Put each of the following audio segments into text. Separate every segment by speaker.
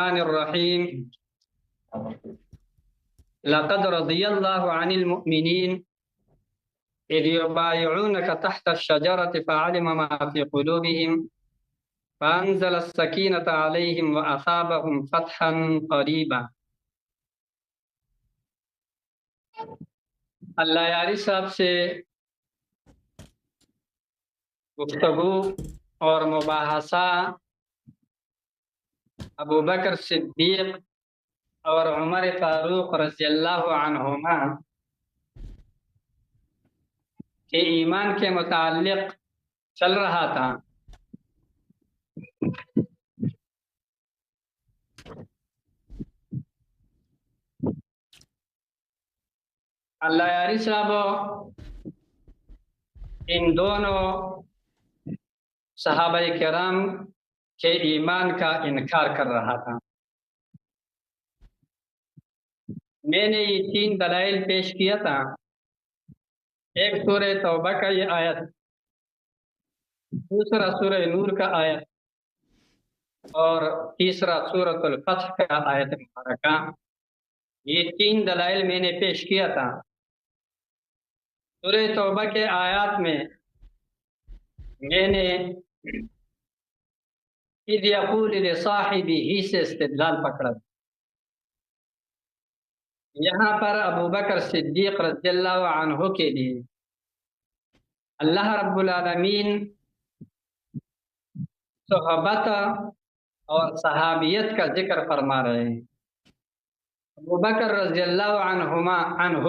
Speaker 1: الرحمن الرحيم لقد رضي الله عن المؤمنين إذ يبايعونك تحت الشجرة فعلم ما في قلوبهم فأنزل السكينة عليهم وأصابهم فتحا قريبا۔ اللہ یاری صاحب سے گفتگو اور مباحثہ ابو بکر صدیق اور عمر فاروق رضی اللہ عنہما کے ایمان کے متعلق چل رہا تھا۔ اللہ یاری صاحب ان دونوں صحابہ کرام کے ایمان کا انکار کر رہا تھا۔ میں نے یہ 3 دلائل پیش کیا تھا۔ ایک سورہ توبہ کا یہ آیت، دوسرا سورہ نور کا آیت، اور تیسرا سورۃ الفتح کا آیت مبارکہ۔ یہ 3 دلائل میں نے پیش کیا تھا۔ سورہ توبہ کے آیات میں میں نے اذ یقول لصاحبہ سے استدلال پکڑا۔ یہاں پر ابو بکر صدیق رضی اللہ عنہ کے لیے اللہ رب العالمین صحبت اور صحابیت کا ذکر فرما رہے ہیں۔ ابو بکر رضی اللہ عنہ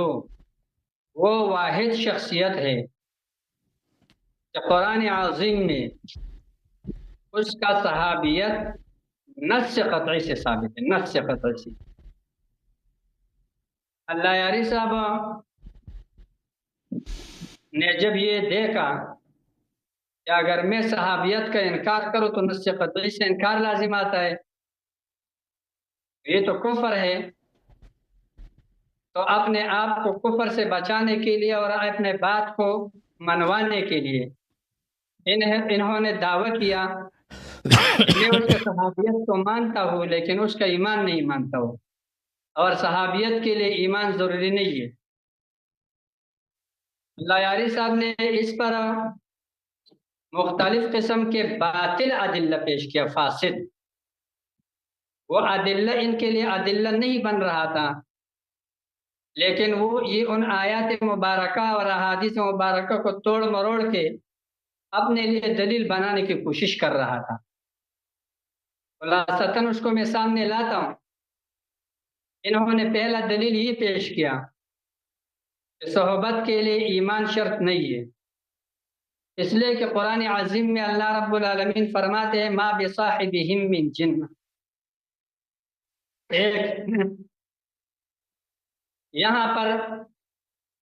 Speaker 1: وہ واحد شخصیت ہے کہ قرآن عظیم میں اس کا صحابیت نص قطعی سے ثابت ہے، نص قطعی سے۔ اللہ یاری صاحب نے جب یہ دیکھا کہ اگر میں صحابیت کا انکار کروں تو نص قطعی سے انکار لازم آتا ہے، یہ تو کفر ہے، تو اپنے آپ کو کفر سے بچانے کے لیے اور اپنے بات کو منوانے کے لیے انہوں نے دعویٰ کیا میں اس کے صحابیت کو مانتا ہوں لیکن اس کا ایمان نہیں مانتا ہوں، اور صحابیت کے لیے ایمان ضروری نہیں ہے۔ اللہ یاری صاحب نے اس پر مختلف قسم کے باطل ادلہ پیش کیا، فاسد۔ وہ ادلہ ان کے لیے ادلہ نہیں بن رہا تھا، لیکن وہ یہ ان آیات مبارکہ اور احادیث مبارکہ کو توڑ مروڑ کے اپنے لیے دلیل بنانے کی کوشش کر رہا تھا۔ خلاصتاً اس کو میں سامنے لاتا ہوں۔ انہوں نے پہلا دلیل یہ پیش کیا کہ صحبت کے لیے ایمان شرط نہیں ہے، اس لیے کہ قرآن عظیم میں اللہ رب العالمین فرماتے ہیں ما بصاحبہم من جن۔ یہاں پر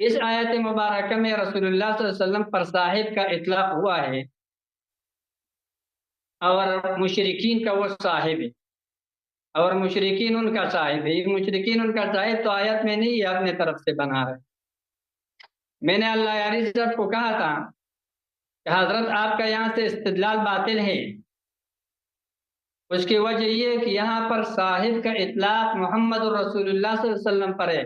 Speaker 1: اس آیت مبارکہ میں رسول اللہ صلی اللہ علیہ وسلم پر صاحب کا اطلاق ہوا ہے اور مشرکین کا وہ صاحب ہے، اور مشرکین ان کا صاحب ہے۔ یہ مشرکین ان کا صاحب تو آیت میں نہیں ہے، اپنے طرف سے بنا رہے۔ میں نے اللہ یاری صاحب کو کہا تھا کہ حضرت آپ کا یہاں سے استدلال باطل ہے۔ اس کی وجہ یہ ہے کہ یہاں پر صاحب کا اطلاق محمد رسول اللہ صلی اللہ علیہ وسلم پر ہے،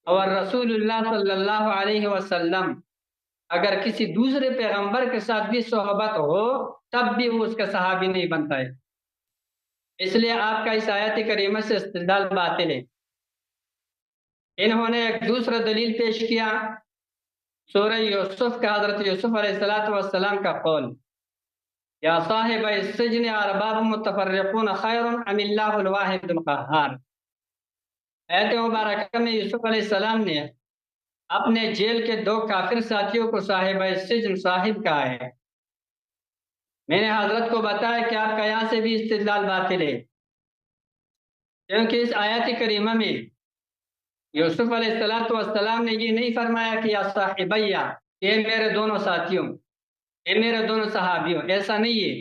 Speaker 1: اور رسول اللہ صلی اللہ علیہ وسلم اگر کسی دوسرے پیغمبر کے ساتھ بھی صحبت ہو تب بھی وہ اس کا صحابی نہیں بنتا ہے، اس لیے آپ کا اس آیت کریمہ سے استدلال باطل ہے۔ انہوں نے ایک دوسرا دلیل پیش کیا، سورہ یوسف کا حضرت یوسف علیہ السلام کا قول، یا صاحب السجن ارباب متفرقون خیر ام اللہ الواحد القہار۔ آیت مبارکہ میں یوسف علیہ السلام نے اپنے جیل کے 2 کافر ساتھیوں کو صاحب السجن صاحب کہا ہے۔ میں نے حضرت کو بتایا کہ آپ کا یہاں سے بھی استدلال باطل ہے، کیونکہ اس آیت کریمہ میں یوسف علیہ السلام نے یہ نہیں فرمایا کہ یا صاحبیہ، یہ میرے دونوں ساتھیوں، یہ میرے دونوں صحابیوں، ایسا نہیں ہے،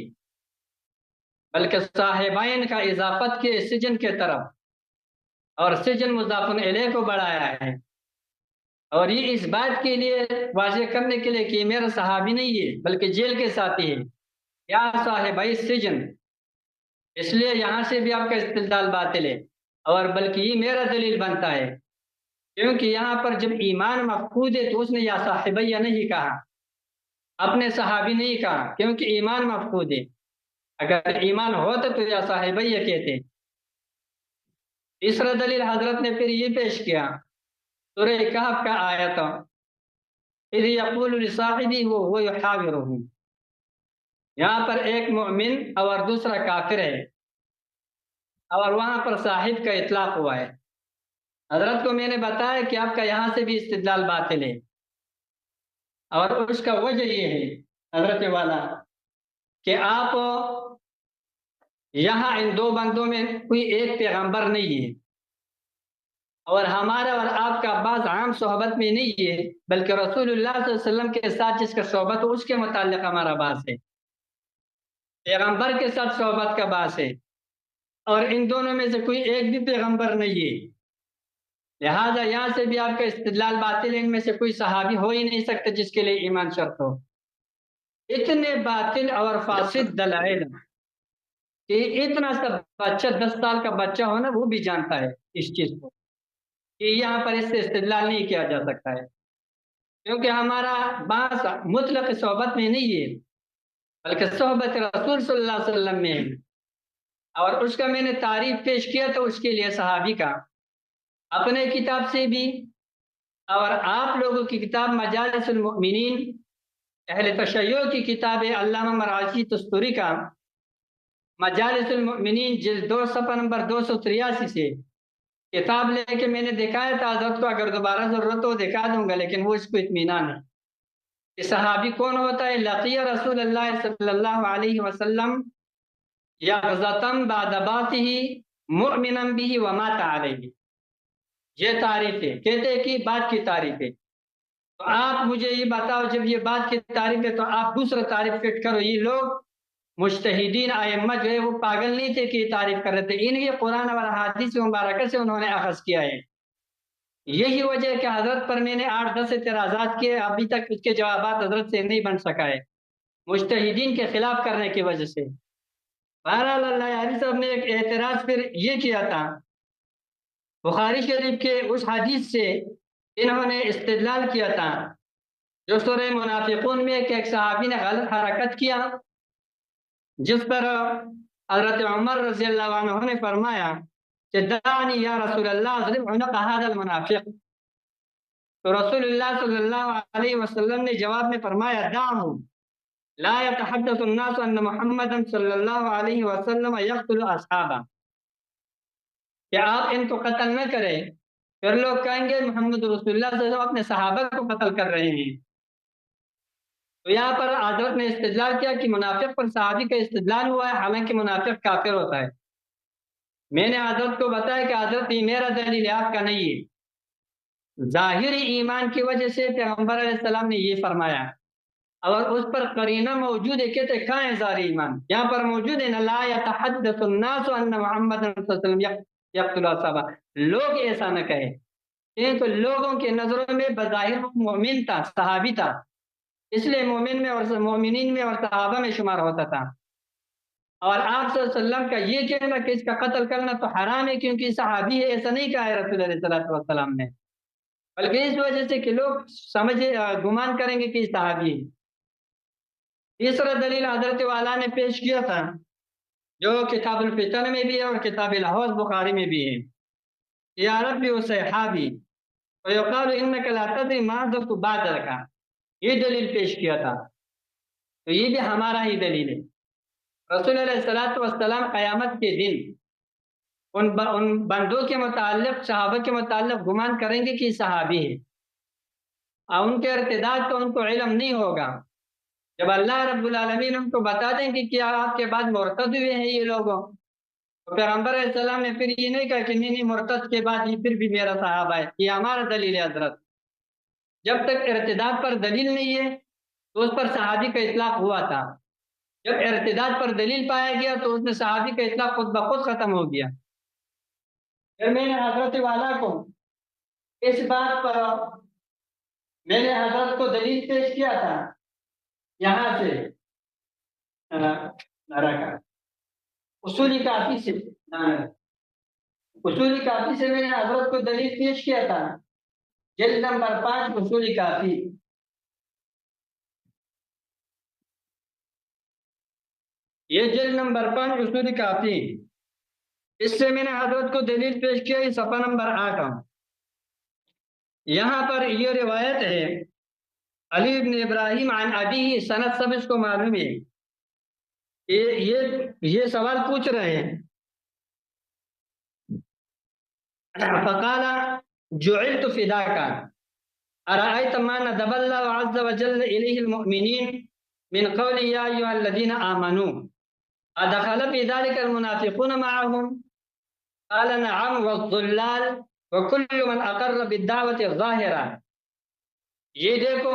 Speaker 1: بلکہ صاحبین کا اضافت کے سجن کے طرف، اور سجن مضاف الیہ کو بڑھایا ہے، اور یہ اس بات کے لیے واضح کرنے کے لیے کہ یہ میرا صحابی نہیں ہے بلکہ جیل کے ساتھی ہے، یا صاحبی سجن۔ اس لیے یہاں سے بھی آپ کا استدلال باطل ہے، اور بلکہ یہ میرا دلیل بنتا ہے، کیونکہ یہاں پر جب ایمان مفقود ہے تو اس نے یا صاحبیہ نہیں کہا، اپنے صحابی نہیں کہا، کیونکہ ایمان مفقود ہے۔ اگر ایمان ہوتا تو یا صاحبیہ کہتے۔ تیسرا دلیل حضرت نے پھر یہ پیش کیا، سورہ کہف کا آیت، اذ یقول لصاحبہ وہو یحاورہ، یہاں پر ایک مومن اور دوسرا کافر ہے، اور وہاں پر صاحب کا اطلاق ہوا ہے۔ حضرت کو میں نے بتایا کہ آپ کا یہاں سے بھی استدلال باطل ہے، اور اس کا وجہ یہ ہے حضرت والا کہ آپ یہاں ان دو بندوں میں کوئی ایک پیغمبر نہیں ہے، اور ہمارا اور آپ کا بعض عام صحبت میں نہیں ہے، بلکہ رسول اللہ صلی اللہ علیہ وسلم کے ساتھ جس کا صحبت ہو اس کے متعلق ہمارا باس ہے، پیغمبر کے ساتھ صحبت کا باس ہے، اور ان دونوں میں سے کوئی ایک بھی پیغمبر نہیں ہے، لہذا یہاں سے بھی آپ کا استدلال باطل ہے، ان میں سے کوئی صحابی ہو ہی نہیں سکتا جس کے لیے ایمان شرط ہو۔ اتنے باطل اور فاسد دلائل کہ اتنا سا بچہ 10 سال کا بچہ ہو نا وہ بھی جانتا ہے اس چیز کو، کہ یہاں پر اس سے استدلال نہیں کیا جا سکتا ہے، کیونکہ ہمارا باس مطلق صحبت میں نہیں ہے، بلکہ صحبت رسول صلی اللہ علیہ وسلم میں ہے، اور اس کا میں نے تعریف پیش کیا تو اس کے لیے صحابی کا اپنے کتاب سے بھی، اور آپ لوگوں کی کتاب مجالس المؤمنین اہل تشیع کی کتاب ہے علامہ مراغی تستوری کا مجالس المؤمنین جلد 2 صفحہ نمبر 283 سے کتاب لے کے میں نے دکھایا تھا حضرت کو، اگر دوبارہ ضرورت ہو دکھا دوں گا، لیکن وہ اس کو اطمینان ہے کہ صحابی کون ہوتا ہے۔ لقی رسول اللہ صلی اللہ علیہ وسلم یغزتم بعد باطہ مؤمنا به ومات علیہ، یہ تعریف ہے، کہتے ہیں کہ بات کی تعریف ہے، تو آپ مجھے یہ بتاؤ جب یہ بات کی تعریف ہے تو آپ دوسرا تعریف فٹ کرو۔ یہ لوگ مجتہدین ائمہ جو ہے وہ پاگل نہیں تھے کہ یہ تعریف کر رہے تھے، ان کے قرآن اور حدیث مبارکہ سے انہوں نے اخذ کیا ہے۔ یہی وجہ ہے کہ حضرت پر میں نے 8-10 اعتراضات کیے، ابھی تک اس کے جوابات حضرت سے نہیں بن سکا ہے، مجتہدین کے خلاف کرنے کی وجہ سے۔ بہرحال اللہ علی صاحب نے ایک اعتراض پھر یہ کیا تھا، بخاری شریف کے اس حدیث سے انہوں نے استدلال کیا تھا جو سورہ منافقون میں کہ ایک صحابی نے غلط حرکت کیا، جس پر حضرت عمر رضی اللہ عنہ نے فرمایا کہ دعنی یا رسول اللہ اضرب عنق هذا المنافق، تو رسول اللہ صلی اللہ علیہ وسلم نے جواب میں فرمایا دعہ لا يتحدث الناس ان محمد صلی اللہ علیہ وسلم یقتل اصحابہ، کہ آپ ان کو قتل نہ کریں، پھر لوگ کہیں گے محمد رسول اللہ صلی اللہ علیہ وسلم اپنے صحابہ کو قتل کر رہے ہیں۔ تو یہاں پر حضرت نے استدلال کیا کہ منافق پر صحابی کا استدلال ہوا ہے، حالانکہ منافق کافر ہوتا ہے۔ میں نے حضرت کو بتایا کہ حضرت یہ میرا دلیل ہے، آپ کا نہیں ہے، ظاہری ایمان کی وجہ سے پیغمبر علیہ السلام نے یہ فرمایا، اور اس پر قرینہ موجود ہے، کہتے کہاں ہے ظاہری ایمان؟ یہاں پر موجود ہے لا يتحدث الناس ان محمد صلی اللہ علیہ وسلم یقتل اصحابہ، لوگ ایسا نہ کہیں، تو لوگوں کے نظروں میں بظاہر مومن تھا، صحابی تھا، اس لیے مومن میں اور مومنین میں اور صحابہ میں شمار ہوتا تھا، اور آپ صلی اللہ علیہ وسلم کا یہ کہنا کہ اس کا قتل کرنا تو حرام ہے کیونکہ صحابی ہے، ایسا نہیں کہا ہے رسول اللہ صلی اللہ علیہ وسلم نے، بلکہ اس وجہ سے کہ لوگ سمجھے گمان کریں گے کہ یہ صحابی ہے۔ تیسرا دلیل حضرت والا نے پیش کیا تھا جو کتاب الفتن میں بھی ہے اور کتاب الحوض بخاری میں بھی ہے، یا ربی و صحابی ویقال انک لا تدری ما احدث بعدک، یہ دلیل پیش کیا تھا، تو یہ بھی ہمارا ہی دلیل ہے۔ رسول اللہ صلی اللہ علیہ وسلم قیامت کے دن ان بندوں کے متعلق، صحابہ کے متعلق گمان کریں گے کہ صحابی ہے، اور ان کے ارتداد کا ان کو علم نہیں ہوگا، جب اللہ رب العالمین ان کو بتا دیں کہ کیا آپ کے بعد مرتد ہوئے ہیں یہ لوگوں، تو پیغمبر علیہ السلام نے پھر یہ نہیں کہا کہ نہیں مرتد کے بعد یہ پھر بھی میرا صحابہ ہے، یہ ہمارا دلیل ہے حضرت، جب تک ارتداد پر دلیل نہیں ہے تو اس پر صحابی کا اطلاق ہوا تھا، جب ارتداد پر دلیل پایا گیا تو اس میں صحابی کا اطلاق خود بخود ختم ہو گیا۔ پھر میں نے حضرت والا کو اس بات پر میں نے حضرت کو دلیل پیش کیا تھا یہاں سے اصولی کافی سے اصولی کافی سے میں نے حضرت کو دلیل پیش کیا تھا، جلد نمبر 5 اصولی کافی. یہ جلد نمبر 5 اصولی کافی، اس سے میں نے حضرت کو دلیل پیش کیا. یہ صفحہ نمبر 8. یہاں پر یہ روایت ہے علی بن ابراہیم عن ابی، سند سب اس کو معلوم ہے. یہ سوال پوچھ رہے ہیں. فقال جعلت فداك أرأيت ما ندب الله عز وجل إليه المؤمنين من قول يا أيها الذين آمنوا أدخل في ذلك المنافقون معهم؟ قال نعم والضلال وكل من أقر بالدعوة الظاهرة. یہ دیکھو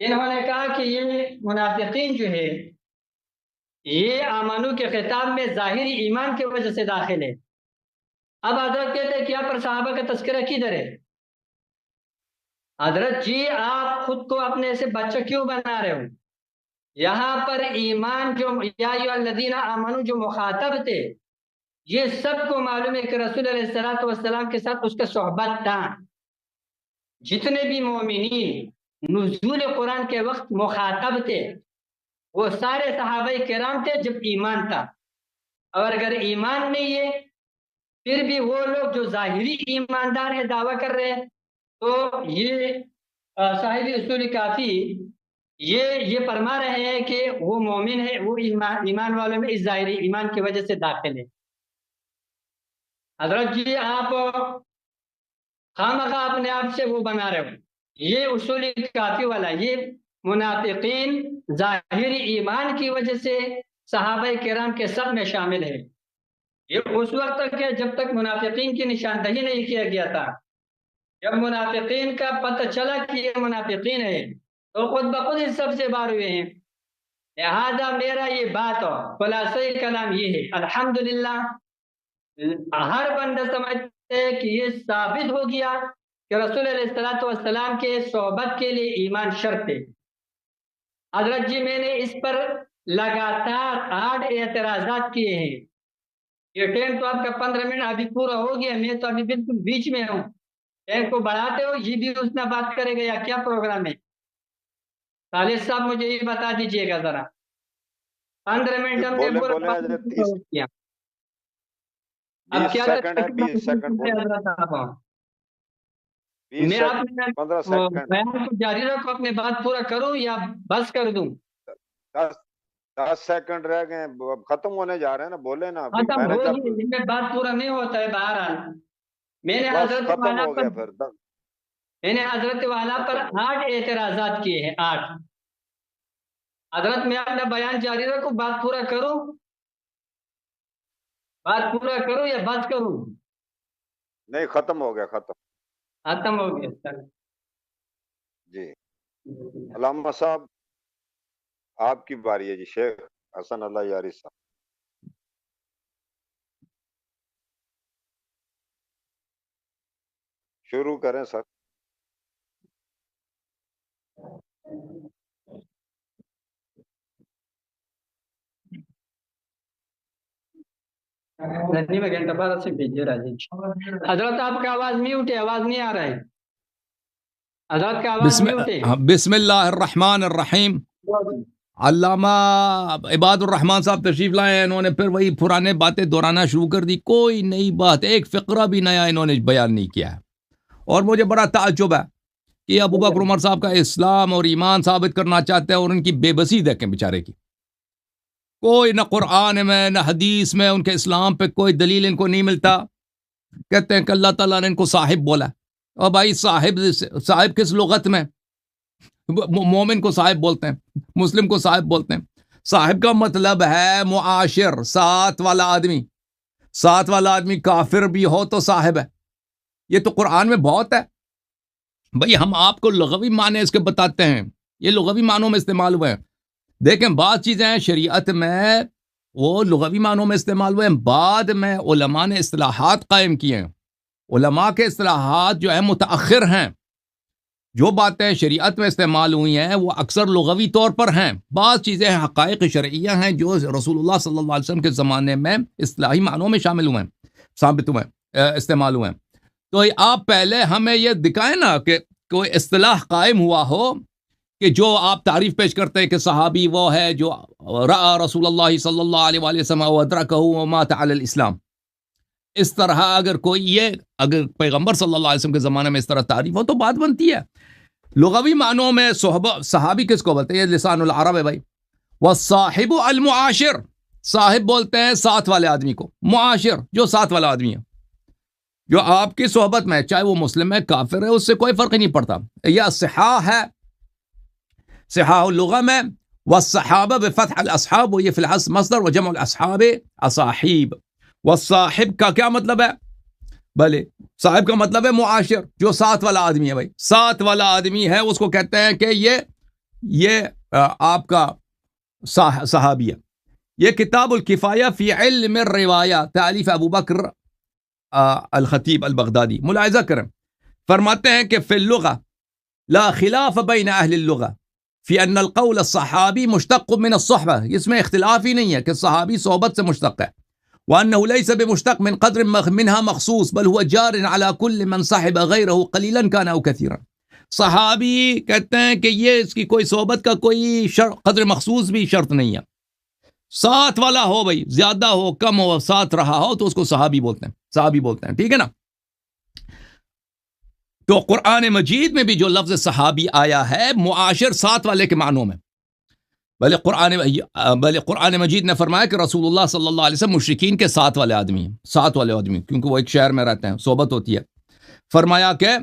Speaker 1: انہوں نے کہا کہ یہ منافقین جو ہے یہ آمنو کے خطاب میں ظاہری ایمان کی وجہ سے داخل ہے. اب حضرت کہتے ہیں کہ یہاں پر صحابہ کا تذکرہ کدھر ہے؟ حضرت جی آپ خود کو اپنے سے بچہ کیوں بنا رہے ہو؟ یہاں پر ایمان جو یا ایھا الذین آمنو جو مخاطب تھے یہ سب کو معلوم ہے کہ رسول علیہ السلام کے ساتھ اس کا صحبت تھا. جتنے بھی مومنین نزول قرآن کے وقت مخاطب تھے وہ سارے صحابہ کرام تھے جب ایمان تھا. اور اگر ایمان نہیں ہے پھر بھی وہ لوگ جو ظاہری ایماندار ہیں دعویٰ کر رہے ہیں تو یہ صاحب اصول کافی یہ فرما رہے ہیں کہ وہ مومن ہے، وہ ایمان والوں میں اس ظاہری ایمان کی وجہ سے داخل ہے. حضرت جی آپ خامخواہ اپنے آپ سے وہ بنا رہے ہو. یہ اصول کافی والا یہ منافقین ظاہری ایمان کی وجہ سے صحابہ کرام کے سب میں شامل ہے. یہ اس وقت تک ہے جب تک منافقین کی نشاندہی نہیں کیا گیا تھا. جب منافقین کا پتہ چلا کہ یہ منافقین ہے تو خود بخود اس سب سے باہر ہوئے ہیں. لہذا میرا یہ بات ہو خلاصہ کلام یہ ہے الحمدللہ ہر بندہ سمجھتے ہے کہ یہ ثابت ہو گیا کہ رسول علیہ السلام کے صحبت کے لیے ایمان شرط ہے. حضرت جی میں نے اس پر لگاتار 8 اعتراضات کیے ہیں. یہ ٹائم تو آپ کا 15 منٹ ابھی پورا ہو گیا، میں تو ابھی بالکل بیچ میں ہوں. ٹائم کو بڑھاتے ہو یہ بھی اس میں بات کرے گا یا کیا پروگرام ہے؟ خالد صاحب مجھے یہ بتا دیجئے گا ذرا. 15 منٹ ہم نے پورا کیا. اب کیا
Speaker 2: 20 سیکنڈ
Speaker 1: میں آپ بیان کو جاری رکھو اپنے بات پورا کروں یا بس کر دوں؟
Speaker 2: 10 سیکنڈ رہ گئے ختم ہونے جا رہے ہیں نا، بولے نا.
Speaker 1: ختم ہو گئی میں بات پورا نہیں ہوتا ہے. بہرحال میں نے حضرت والا پر 8 اعتراضات کیے ہیں. 8 حضرت میں اپنا بیان جاری رکھوں بات پورا کروں یا بات کروں؟
Speaker 2: نہیں ختم ہو گیا.
Speaker 1: ختم ہو گیا.
Speaker 2: جی علامہ صاحب آپ کی باری ہے جی. شیخ حسن اللہ یاری صاحب شروع کریں سر. حضرت آپ کا آواز میوٹ ہے، آواز نہیں آ رہا ہے. حضرت کا آواز میوٹ ہے.
Speaker 3: بسم اللہ الرحمن الرحیم. علامہ عباد الرحمان صاحب تشریف لائے ہیں. انہوں نے پھر وہی پرانے باتیں دہرانا شروع کر دی. کوئی نئی بات، ایک فقرہ بھی نیا انہوں نے بیان نہیں کیا ہے. اور مجھے بڑا تعجب ہے کہ ابو بکر عمر صاحب کا اسلام اور ایمان ثابت کرنا چاہتے ہیں اور ان کی بے بسی دیکھیں بیچارے کی. کوئی نہ قرآن میں نہ حدیث میں ان کے اسلام پہ کوئی دلیل ان کو نہیں ملتا. کہتے ہیں کہ اللہ تعالیٰ نے ان کو صاحب بولا. اور بھائی صاحب کس لغت میں؟ مومن کو صاحب بولتے ہیں، مسلم کو صاحب بولتے ہیں. صاحب کا مطلب ہے معاشر، ساتھ والا آدمی. ساتھ والا آدمی کافر بھی ہو تو صاحب ہے. یہ تو قرآن میں بہت ہے. بھائی ہم آپ کو لغوی معنی اس کے بتاتے ہیں، یہ لغوی معنوں میں استعمال ہوئے ہیں. دیکھیں بعض چیزیں شریعت میں وہ لغوی معنوں میں استعمال ہوئے ہیں، بعد میں علماء نے اصطلاحات قائم کیے ہیں. علماء کے اصطلاحات جو ہیں متأخر ہیں. جو باتیں شریعت میں استعمال ہوئی ہیں وہ اکثر لغوی طور پر ہیں، بعض چیزیں حقائق شرعیہ ہیں جو رسول اللہ صلی اللہ علیہ وسلم کے زمانے میں اصطلاحی معنوں میں شامل ہوئے ہیں، ثابت ہوئے ہیں، استعمال ہوئے ہیں۔ تو آپ پہلے ہمیں یہ دکھائیں نا کہ کوئی اصطلاح قائم ہوا ہو کہ جو آپ تعریف پیش کرتے ہیں کہ صحابی وہ ہے جو رأى رسول اللہ صلی اللہ علیہ وآلہ وسلم وادرکہ ومات علی الاسلام، اس طرح اگر پیغمبر صلی اللہ علیہ وسلم کے زمانے میں اس طرح تعریف ہو تو بات بنتی ہے۔ لغوی معنوں میں صحابی کس کو بولتے ہیں؟ یہ لسان العرب ہے بھائی۔ والصاحب المعاشر، صاحب بولتے ہیں ساتھ والے آدمی کو، معاشر جو ساتھ والا آدمی ہے، جو آپ کی صحبت میں، چاہے وہ مسلم ہے کافر ہے، اس سے کوئی فرق ہی نہیں پڑتا۔ یہ صحاح ہے، صحاح اللغہ میں، والصحابہ بفتح الاصحاب، وہ یہ فی الحال مصدر، وجمع الاصحاب اصاحیب۔ والصاحب کا کیا مطلب ہے؟ بھلے صاحب کا مطلب ہے معاشر، جو ساتھ والا آدمی ہے بھائی، ساتھ والا آدمی ہے اس کو کہتے ہیں کہ یہ آپ کا صحابی ہے۔ یہ کتاب الکفایہ فی علم الروایہ، تالیف ابو بکر الخطیب البغدادی، ملاحظہ کریں، فرماتے ہیں کہ فی اللغہ لا خلاف بین اہل اللغہ فی ان القول الصحابی مشتق من الصحبہ، اس میں اختلاف ہی نہیں ہے کہ صحابی صحبت سے مشتق ہے، وأنه ليس بمشتق من قدر منها مخصوص بل هو جار على كل من صاحب غيره قليلا كان أو كثيرا۔ صحابی کہتے ہیں کہ یہ اس کی کوئی صحبت کا کوئی قدر مخصوص بھی شرط نہیں ہے، ساتھ والا ہو بھائی، زیادہ ہو کم ہو، ساتھ رہا ہو تو اس کو صحابی بولتے ہیں، صحابی بولتے ہیں، ٹھیک ہے نا۔ تو قرآن مجید میں بھی جو لفظ صحابی آیا ہے معاشر ساتھ والے کے معنوں میں، بلے قرآن مجید نے فرمایا کہ رسول اللہ صلی اللہ علیہ وسلم مشرکین کے ساتھ والے آدمی ہیں، ساتھ والے آدمی، کیونکہ وہ ایک شہر میں رہتے ہیں، صحبت ہوتی ہے۔ فرمایا کہ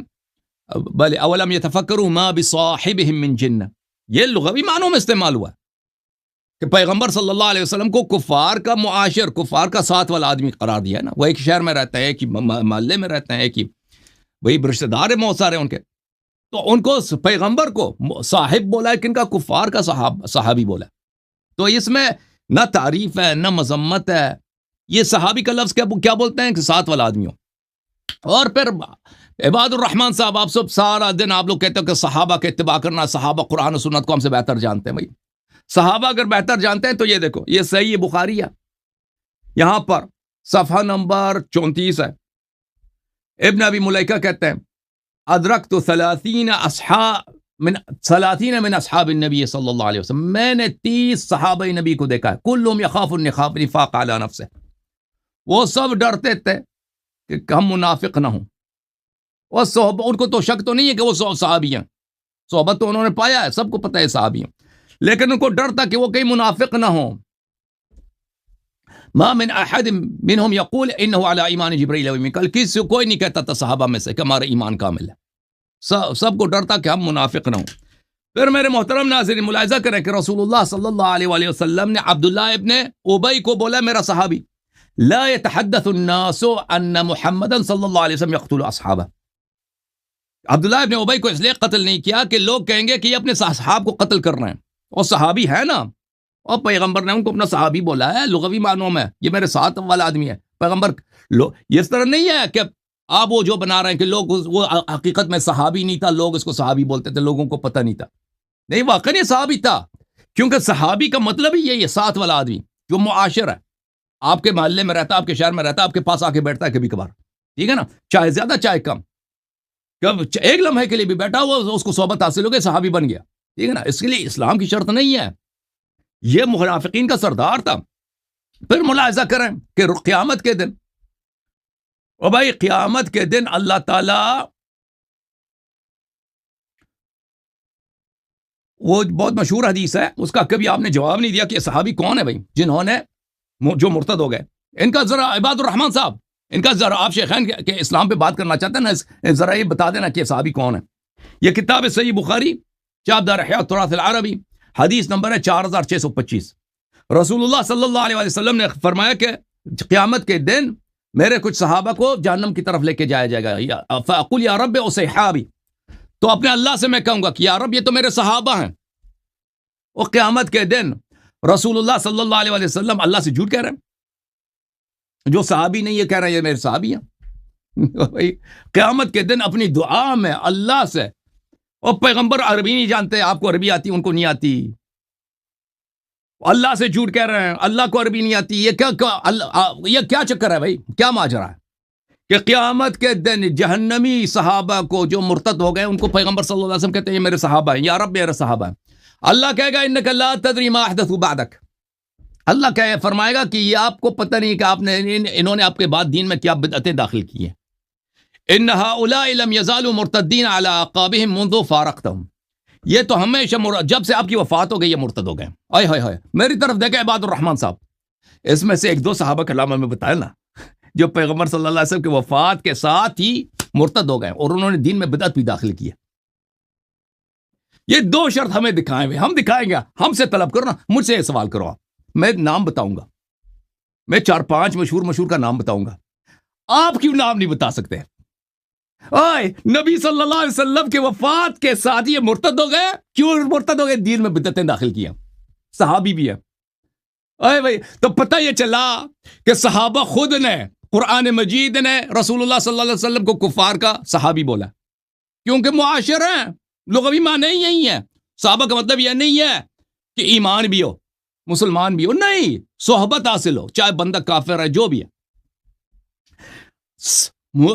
Speaker 3: بلے اولم یتفکروا ما بصاحبہم من جنہ، یہ لغوی معنوں میں استعمال ہوا کہ پیغمبر صلی اللہ علیہ وسلم کو کفار کا معاشر، کفار کا ساتھ والا آدمی قرار دیا ہے نا، وہ ایک شہر میں رہتے ہیں، ایک ہی محلے میں رہتے ہیں، ایک ہی وہی رشتہ دار ہیں بہت سارے ان کے، تو ان کو پیغمبر کو صاحب بولا ہے، کن کا؟ کفار کا صحابی بولا ہے۔ تو اس میں نہ تعریف ہے نہ مذمت ہے، یہ صحابی کا لفظ کیا بولتے ہیں کہ ساتھ والا آدمی ہو۔ اور پھر عباد الرحمان صاحب، آپ سب سارا دن آپ لوگ کہتے ہو کہ صحابہ کا اتباع کرنا، صحابہ قرآن و سنت کو ہم سے بہتر جانتے ہیں۔ بھائی صحابہ اگر بہتر جانتے ہیں تو یہ دیکھو، یہ صحیح بخاری ہے، یہاں پر صفحہ نمبر 34 ہے، ابن ابی ملیکہ کہتے ہیں ادرکت 30 من اصحاب النبی صلی اللہ علیہ وسلم، میں نے 30 صحابہ نبی کو دیکھا ہے، کلهم یخاف النفاق علی نفسه، وہ سب ڈرتے تھے کہ ہم منافق نہ ہوں، اور ان کو تو شک تو نہیں ہے کہ وہ صحابی ہیں، صحبت تو انہوں نے پایا ہے، سب کو پتہ ہے صحابی ہیں، لیکن ان کو ڈر تھا کہ وہ کہیں منافق نہ ہوں۔ ما من احد منهم يقول انه على ایمان جبرائیل و میکائیل، کسی کوئی نہیں کہتا تھا صحابہ میں سے کہ ہمارا ایمان کامل ہے، سب کو ڈر تھا کہ ہم منافق نہ ہوں۔ پھر میرے محترم ناظرین ملاحظہ کریں کہ رسول اللہ صلی اللہ علیہ وآلہ وسلم نے عبداللہ ابن ابی کو بولا میرا صحابی، لا يتحدث الناس ان محمدا صلی اللہ علیہ وسلم يقتل اصحابہ، عبداللہ ابن ابی کو اس لیے قتل نہیں کیا کہ لوگ کہیں گے کہ یہ اپنے صحاب کو قتل کر رہے ہیں، اور صحابی ہے نا، اور پیغمبر نے ان کو اپنا صحابی بولا ہے لغوی معنوں میں، یہ میرے ساتھ والا آدمی ہے۔ پیغمبر یہ اس طرح نہیں ہے کہ آپ وہ جو بنا رہے ہیں کہ لوگ وہ حقیقت میں صحابی نہیں تھا، لوگ اس کو صحابی بولتے تھے، لوگوں کو پتہ نہیں تھا، نہیں واقعی یہ صحابی تھا، کیونکہ صحابی کا مطلب ہی یہی ہے، ساتھ والا آدمی جو معاشر ہے، آپ کے محلے میں رہتا، آپ کے شہر میں رہتا، آپ کے پاس آ کے بیٹھتا ہے کبھی کبھار، ٹھیک ہے نا، چاہے زیادہ چاہے کم، ایک لمحے کے لیے بھی بیٹھا ہوا اس کو صحبت حاصل ہو گئی، صحابی بن گیا، ٹھیک ہے نا۔ اس کے لیے اسلام کی شرط نہیں ہے، یہ منافقین کا سردار تھا۔ پھر ملاحظہ کریں کہ قیامت کے دن، اور بھائی قیامت کے دن اللہ تعالی وہ بہت مشہور حدیث ہے، اس کا کبھی آپ نے جواب نہیں دیا کہ صحابی کون ہے بھائی جنہوں نے جو مرتد ہو گئے، ان کا ذرا عباد الرحمان صاحب، ان کا ذرا آپ شیخین کے اسلام پہ بات کرنا چاہتے ہیں نا، ذرا یہ بتا دینا کہ صحابی کون ہے۔ یہ کتاب صحیح بخاری، چابدار احیاء التراث العربی، حدیث نمبر ہے 4625۔ رسول اللہ صلی اللہ علیہ وسلم نے فرمایا کہ قیامت کے دن میرے کچھ صحابہ کو جہنم کی طرف لے کے جایا جائے گا، فاقول یا رب صحابی، تو اپنے اللہ سے میں کہوں گا کہ یا رب یہ تو میرے صحابہ ہیں۔ اور قیامت کے دن رسول اللہ صلی اللہ علیہ وسلم اللہ سے جھوٹ کہہ رہے ہیں، جو صحابی نہیں یہ کہہ رہے ہیں یہ میرے صحابی ہیں۔ قیامت کے دن اپنی دعا میں اللہ سے اور پیغمبر عربی نہیں جانتے، آپ کو عربی آتی، ان کو نہیں آتی. اللہ سے جھوٹ کہہ رہے ہیں، اللہ کو عربی نہیں آتی. یہ کیا چکر ہے بھائی؟ کیا ماجرا ہے کہ قیامت کے دن جہنمی صحابہ کو جو مرتد ہو گئے ان کو پیغمبر صلی اللہ علیہ وسلم کہتے ہیں یہ میرے صحابہ ہیں، یا رب میرے صحابہ ہیں. اللہ کہے گا انک لا تدری ما احدثوا بعدک. اللہ فرمائے گا کہ یہ آپ کو پتہ نہیں کہ آپ نے انہوں نے آپ کے بعد دین میں کیا بدعتیں داخل کی ہیں. ان هؤلاء لم يزالوا مرتدین علی اعقابهم منذ فارقتهم. یہ تو ہمیشہ جب سے آپ کی وفات ہو گئی یہ مرتد ہو گئے. آئے ہائے ہائے، میری طرف دیکھیں عباد الرحمان صاحب، اس میں سے ایک دو صحابہ کا نام ہمیں بتایا نا جو پیغمبر صلی اللہ علیہ وسلم کی وفات کے ساتھ ہی مرتد ہو گئے اور انہوں نے دین میں بدعت بھی داخل کی ہے. یہ دو شرط ہمیں دکھائیں ہوئے، ہم دکھائیں گے. ہم سے طلب کرو نا، مجھ سے یہ سوال کرو. آپ میں نام بتاؤں گا، میں 4-5 مشہور کا نام بتاؤں گا، آپ کیوں نام نہیں بتا سکتے؟ نبی صلی اللہ علیہ وسلم کے وفات کے ساتھ یہ مرتد ہو گئے. کیوں مرتد ہو گئے؟ دین میں بدعتیں داخل کیا. صحابی بھی ہے. بھائی تو پتہ یہ چلا کہ صحابہ خود نے، قرآن مجید نے رسول اللہ صلی اللہ علیہ وسلم کو کفار کا صحابی بولا، کیونکہ معاشر ہیں، لغوی معنی ہی یہی ہے. صحابہ کا مطلب یہ نہیں ہے کہ ایمان بھی ہو، مسلمان بھی ہو، نہیں، صحبت حاصل ہو، چاہے بندہ کافر ہے جو بھی ہے.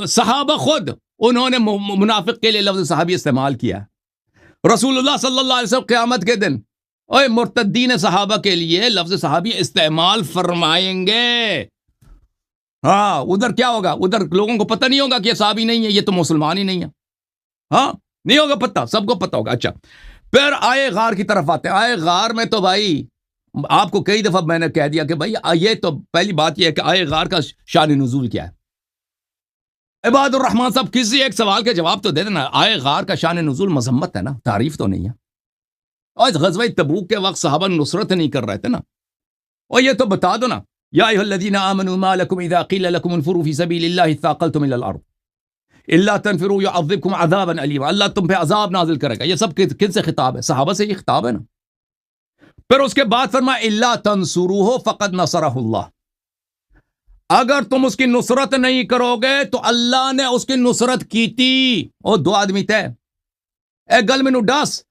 Speaker 3: صحابہ خود انہوں نے منافق کے لیے لفظ صحابی استعمال کیا. رسول اللہ صلی اللہ علیہ وسلم قیامت کے دن مرتدین صحابہ کے لیے لفظ صحابی استعمال فرمائیں گے. ہاں، ادھر کیا ہوگا؟ ادھر لوگوں کو پتہ نہیں ہوگا کہ یہ صحابی نہیں ہے، یہ تو مسلمان ہی نہیں ہے. ہاں، نہیں ہوگا پتہ، سب کو پتہ ہوگا. اچھا، پھر آئے غار کی طرف آتے ہیں. آئے غار میں تو بھائی آپ کو کئی دفعہ میں نے کہہ دیا کہ بھائی یہ تو پہلی بات یہ ہے کہ آئے غار کا شان نزول کیا ہے. عباد الرحمان صاحب کسی ایک سوال کے جواب تو دے دینا. آئے غار کا شان نزول مذمت ہے نا، تعریف تو نہیں ہے. اور غزوہ تبوک کے وقت صحابہ نصرت نہیں کر رہے تھے نا، اور یہ تو بتا دو نا، یا ایھا الذین آمنوا ما لکم اذا قیل لکم انفروا فی سبیل اللہ اثاقلتم الی الارض الا تنفروا يعذبکم عذابا الیما. اللہ تم پہ عذاب نازل کرے گا. یہ سب کن سے خطاب ہے؟ صحابہ سے یہ خطاب ہے نا. پھر اس کے بعد فرمایا الا تنصروہ فقد نصرہ اللہ. اگر تم اس کی نصرت نہیں کرو گے تو اللہ نے اس کی نصرت کی تھی. اور 2 آدمی تھے، ایک گل میں ڈاس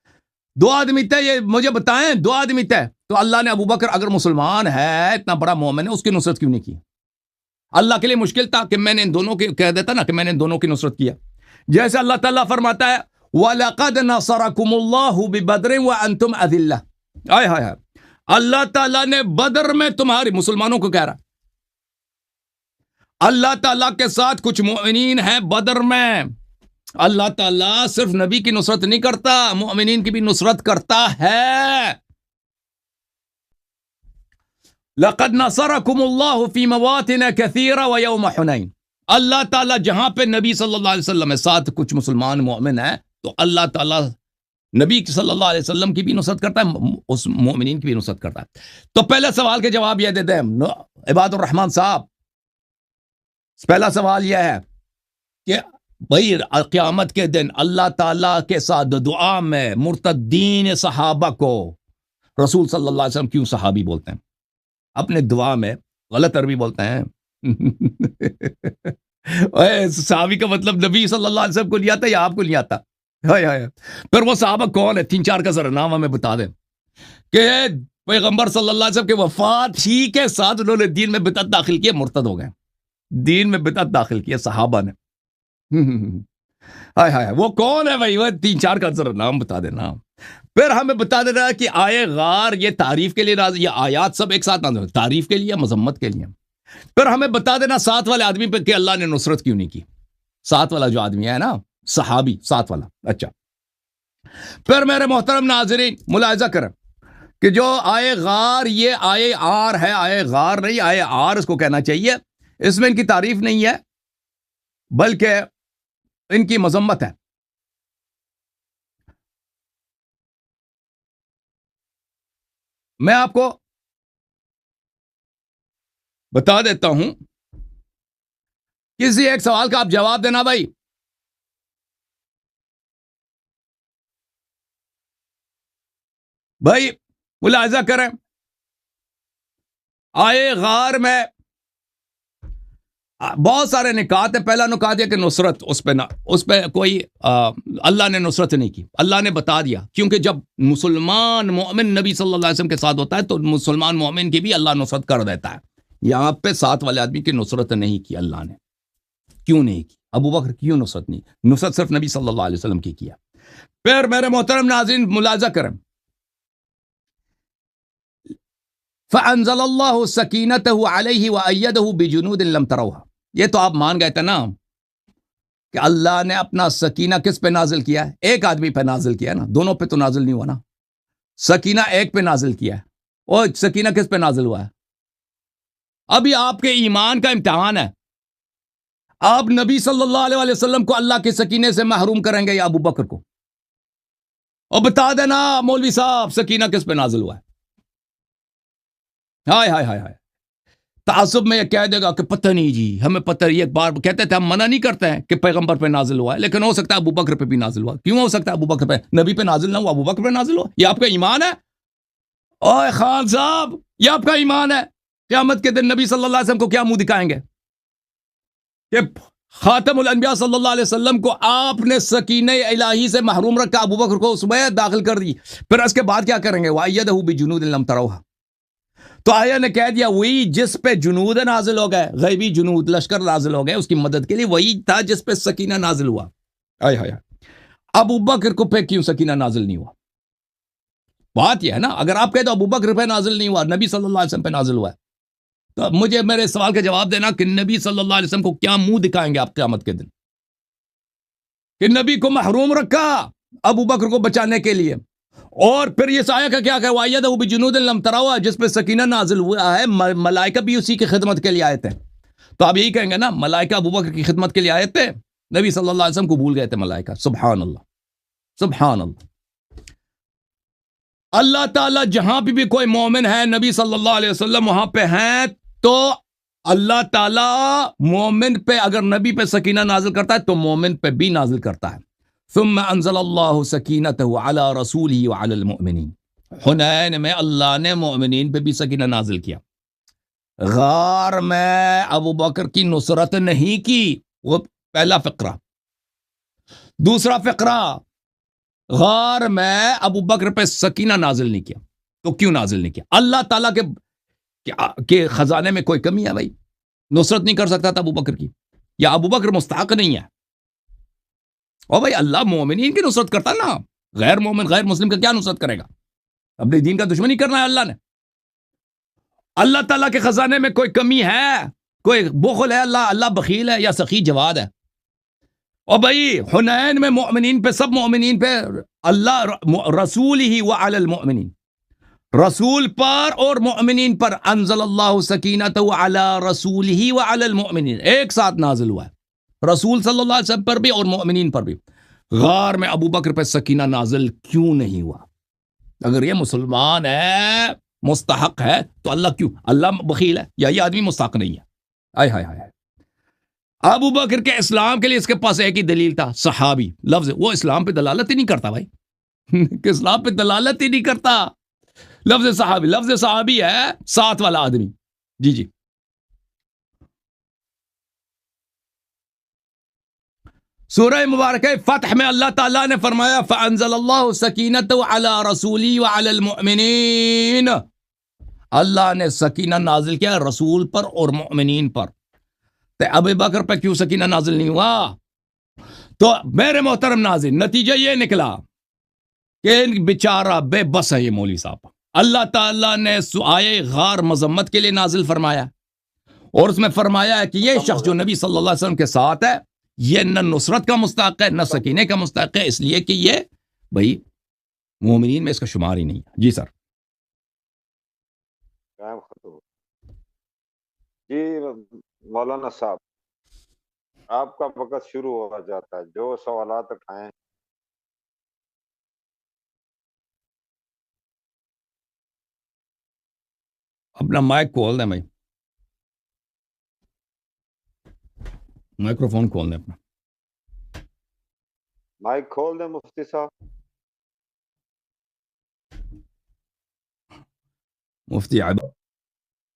Speaker 3: 2 آدمی تھے، یہ مجھے بتائیں 2 آدمی تھے. تو اللہ نے ابو بکر اگر مسلمان ہے، اتنا بڑا مومن ہے، اس کی نصرت کیوں نہیں کی؟ اللہ کے لیے مشکل تھا کہ میں نے ان دونوں کی کہہ دیتا نا کہ میں نے ان دونوں کی نصرت کیا. جیسے اللہ تعالیٰ فرماتا ہے وَلَقَدْ نَصَرَكُمُ اللَّهُ بِبَدْرٍ وَأَنْتُمْ أَذِلَّةٌ. آئے ہائے ہائے، اللہ تعالیٰ نے بدر میں تمہاری، مسلمانوں کو کہہ رہا، اللہ تعالیٰ کے ساتھ کچھ مؤمنین ہیں بدر میں. اللہ تعالیٰ صرف نبی کی نصرت نہیں کرتا، مؤمنین کی بھی نصرت کرتا ہے. لَقَدْ نَصَرَكُمُ اللَّهُ فِي مَوَاطِنَ كَثِيرَةٍ وَيَوْمَ حُنَيْنٍ. اللہ تعالیٰ جہاں پہ نبی صلی اللہ علیہ وسلم کے ساتھ کچھ مسلمان مومن ہیں تو اللہ تعالیٰ نبی صلی اللہ علیہ وسلم کی بھی نصرت کرتا ہے، اس مومنین کی بھی نصرت کرتا ہے. تو پہلے سوال کے جواب یہ دیتے ہیں عباد الرحمان صاحب. پہلا سوال یہ ہے کہ بھائی قیامت کے دن اللہ تعالیٰ کے ساتھ دعا میں مرتدین صحابہ کو رسول صلی اللہ علیہ وسلم کیوں صحابی بولتے ہیں؟ اپنے دعا میں غلط عربی بولتے ہیں. صحابی کا مطلب نبی صلی اللہ علیہ وسلم کو نہیں آتا یا آپ کو نہیں آتا؟ پھر وہ صحابہ کون ہے؟ 3-4 کا ذرا نام ہمیں بتا دیں کہ پیغمبر صلی اللہ علیہ وسلم کے وفات ہی کے ساتھ انہوں نے دین میں بدعت داخل کیے، مرتد ہو گئے. دین میں بدعت داخل کیا صحابہ نے. وہ کون ہے بھائی؟ وہ 3-4 کا ذرا نام بتا دینا. پھر ہمیں بتا دینا کہ آئے غار یہ تعریف کے لیے نازل، یہ آیات سب ایک ساتھ نازل، تعریف کے لیے، مذمت کے لیے. پھر ہمیں بتا دینا 7 والے آدمی پہ کہ اللہ نے نصرت کیوں نہیں کی. 7 والا جو آدمی ہے نا صحابی، 7 والا. اچھا، پھر میرے محترم ناظرین ملاحظہ کریں کہ جو آئے غار، یہ آئے آر ہے، آئے غار نہیں، آئے آر اس کو کہنا چاہیے. اس میں ان کی تعریف نہیں ہے بلکہ ان کی مذمت ہے. میں آپ کو بتا دیتا ہوں، کسی ایک سوال کا آپ جواب دینا بھائی. بھائی ملاحظہ کریں، آئے غار میں بہت سارے نکات ہیں. پہلا نکات یہ کہ نصرت اس پہ کوئی اللہ نے نصرت نہیں کی. اللہ نے بتا دیا, کیونکہ جب مسلمان مومن نبی صلی اللہ علیہ وسلم کے ساتھ ہوتا ہے تو مسلمان مومن کی بھی اللہ نصرت کر دیتا ہے. یہاں پہ ساتھ والے آدمی کی نصرت نہیں کی اللہ نے. کیوں نہیں کی؟ ابو بکر کیوں نصرت نہیں؟ نصرت صرف نبی صلی اللہ علیہ وسلم کی کیا. پھر میرے محترم ناظرین ملاحظہ کریں, فَأَنزَلَ اللَّهُ سَكِينَتَهُ عَلَيْهِ وَأَيَّدَهُ بِجُنُودٍ لَمْ تَرَوْهَا. یہ تو آپ مان گئے تھے نا کہ اللہ نے اپنا سکینہ کس پہ نازل کیا ہے؟ ایک آدمی پہ نازل کیا ہے نا, دونوں پہ تو نازل نہیں ہوا نا. سکینہ ایک پہ نازل کیا ہے. اور سکینہ کس پہ نازل ہوا ہے؟ ابھی آپ کے ایمان کا امتحان ہے. آپ نبی صلی اللہ علیہ وسلم کو اللہ کے سکینے سے محروم کریں گے یا ابو بکر کو؟ اور بتا دینا مولوی صاحب سکینہ کس پہ نازل ہوا ہے. ہائے ہائے ہائے ہائے, تعصب میں یہ کہہ دے گا کہ پتہ نہیں جی, ہمیں پتہ. یہ بار کہتے تھے ہم منع نہیں کرتے ہیں کہ پیغمبر پہ نازل ہوا ہے, لیکن ہو سکتا ہے ابو بکر پہ بھی نازل ہوا. کیوں ہو سکتا ہے ابو بکر پہ؟ نبی پہ نازل نہ ہوا, ابو بکر پہ نازل ہوا. یہ آپ کا ایمان ہے؟ اوے خان صاحب, یہ آپ کا ایمان ہے؟ قیامت کے دن نبی صلی اللہ علیہ وسلم کو کیا منہ دکھائیں گے کہ خاتم الانبیاء صلی اللہ علیہ وسلم کو آپ نے سکینہ الہی سے محروم رکھا, ابو بکر کو اس میں داخل کر دی. پھر اس کے بعد کیا کریں گے؟ وَأَيَّدَهُ بِجُنُودٍ لَمْ تَرَوْهَا. تو آیا نے کہہ دیا وہی جس پہ جنود نازل ہو گئے, غیبی جنود لشکر نازل ہو گئے اس کی مدد کے لیے, وہی تھا جس پہ سکینہ نازل ہوا. آئے ہائے, ابو بکر کو پہ کیوں سکینہ نازل نہیں ہوا؟ بات یہ ہے نا, اگر آپ کہتے ابو بکر پہ نازل نہیں ہوا, نبی صلی اللہ علیہ وسلم پہ نازل ہوا ہے, تو مجھے میرے سوال کا جواب دینا کہ نبی صلی اللہ علیہ وسلم کو کیا منہ دکھائیں گے آپ قیامت کے دن کہ نبی کو محروم رکھا ابو بکر کو بچانے کے لیے. اور پھر یہ سایہ کا کیا کہ وَأَيَّدَهُ بِجُنُودٍ لَمْ تَرَوْهَا, جس پہ سکینہ نازل ہوا ہے. ملائکہ بھی اسی کی خدمت کے لیے آئے تھے. تو آپ یہی کہیں گے نا ملائکہ ابو بکر کی خدمت کے لیے آئے تھے, نبی صلی اللہ علیہ وسلم کو بھول گئے تھے ملائکہ. سبحان اللہ, سبحان اللہ. اللہ تعالیٰ جہاں بھی کوئی مومن ہے نبی صلی اللہ علیہ وسلم وہاں پہ ہیں, تو اللہ تعالیٰ مومن پہ اگر نبی پہ سکینہ نازل کرتا ہے تو مومن پہ بھی نازل کرتا ہے. ثم انزل اللہ سکینته علی رسولہ وعلی المؤمنین. حنین میں اللہ نے مومنین پہ بھی سکینہ نازل کیا. غار میں ابو بکر کی نصرت نہیں کی, وہ پہلا فقرہ. دوسرا فقرہ, غار میں ابو بکر پہ سکینہ نازل نہیں کیا. تو کیوں نازل نہیں کیا؟ اللہ تعالیٰ کے خزانے میں کوئی کمی ہے بھائی؟ نصرت نہیں کر سکتا تھا ابو بکر کی, یا ابو بکر مستحق نہیں ہے؟ او بھائی اللہ مومنین کی نصرت کرتا نا, غیر مومن غیر مسلم کا کیا نصرت کرے گا؟ اپنے دین کا دشمنی کرنا ہے اللہ نے. اللہ تعالیٰ کے خزانے میں کوئی کمی ہے؟ کوئی بخل ہے اللہ بخیل ہے یا سخی جواد ہے؟ او بھائی حنین میں مومنین پہ, سب مومنین پہ اللہ رسول ہی وعلی المؤمنین, رسول پر اور مومنین پر انزل اللہ سکینتہ علی رسولہ وعلی المؤمنین, ایک ساتھ نازل ہوا ہے رسول صلی اللہ علیہ وسلم پر بھی اور مومنین پر بھی. غار میں ابو بکر پہ سکینہ نازل کیوں نہیں ہوا؟ اگر یہ مسلمان ہے, مستحق ہے, تو اللہ کیوں؟ اللہ بخیل ہے یا یہ آدمی مستحق نہیں ہے؟ آئے ہائے ہائے. ابو بکر کے اسلام کے لیے اس کے پاس ایک ہی دلیل تھا, صحابی لفظ. وہ اسلام پہ دلالت ہی نہیں کرتا بھائی کہ اسلام پہ دلالت ہی نہیں کرتا. لفظ صحابی, لفظ صحابی ہے ساتھ والا آدمی. جی جی, سورہ مبارکہ فتح میں اللہ تعالیٰ نے فرمایا فَأَنزَلَ اللَّهُ سَكِينَتَهُ عَلَى رَسُولِهِ وَعَلَى الْمُؤْمِنِينَ. اللہ نے سکینہ نازل کیا رسول پر اور مؤمنین پر. تو ابو بکر پہ کیوں سکینہ نازل نہیں ہوا؟ تو میرے محترم ناظرین, نتیجہ یہ نکلا کہ بیچارہ بے بس ہے یہ مولوی صاحب. اللہ تعالیٰ نے آیے غار مذمت کے لیے نازل فرمایا, اور اس میں فرمایا ہے کہ یہ شخص جو نبی صلی اللہ علیہ وسلم کے ساتھ ہے یہ نہ نصرت کا مستحق ہے نہ سکینے کا مستحق ہے, اس لیے کہ یہ بھائی مومنین میں اس کا شمار ہی نہیں ہے. جی سر.
Speaker 2: جی مولانا صاحب, آپ کا وقت شروع ہو جاتا ہے, جو سوالات اٹھائیں.
Speaker 3: اپنا مائک کھول دیں بھائی, مائکرو فون کھول دیں اپنا.
Speaker 2: مائک کھول دیں مفتی صاحب.
Speaker 3: مفتی عبد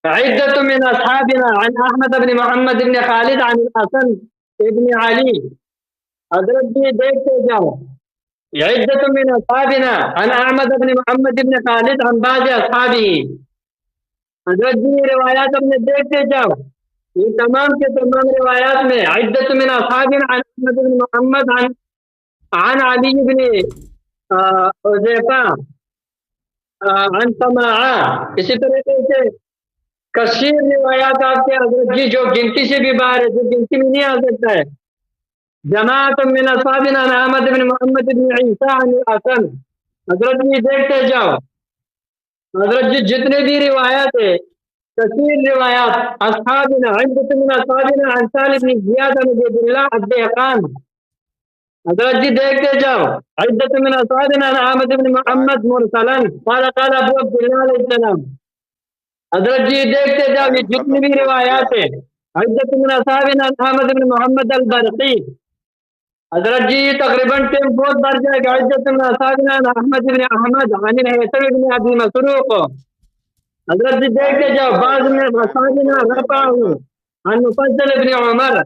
Speaker 1: عدة من أصحابنا عن أحمد بن محمد بن خالد عن الحسن بن علي. حضرت جی دیکھتے جاؤ. عدة من أصحابنا عن أحمد بن محمد بن خالد عن بعض أصحابه. حضرت جی روایات اپنے دیکھتے جاؤ. یہ تمام کے تمام روایات میں عدة من أصحابنا عن أحمد بن محمد عن علي بن حذیفہ عن سماعہ. اسی طریقے سے کثیر روایات آپ کے حضرت جی جو گنتی سے بھی باہر ہے, جو گنتی میں نہیں آ سکتا ہے. جماعت من اصحابنا عن احمد بن محمد بن عیسیٰ عن الحسن. حضرت جی دیکھتے جاؤ. حضرت جی جتنے بھی روایات ہے کثیر روایات اصحابنا عدة من اصحابنا عن سالم بن زیاد بن عبد اللہ الدہقان. حضرت جی دیکھتے جاؤ. عدة من اصحابنا عن احمد بن محمد مرسلا قال قال ابو عبد اللہ علیہ السلام. حضرت جی دیکھتے جاؤ یہ جتنی بھی روایات ہیں عدة من اصحابنا عن احمد بن محمد البرقی. حضرت جی تقریباً ٹائم بہت بڑھ جائے گا. عدة من اصحابنا عن احمد بن احمد عن الہیثم بن ابی مسروق. حضرت جی دیکھتے جاؤ. بعض میں اصحابنا رفعه عن مفضل بن عمر.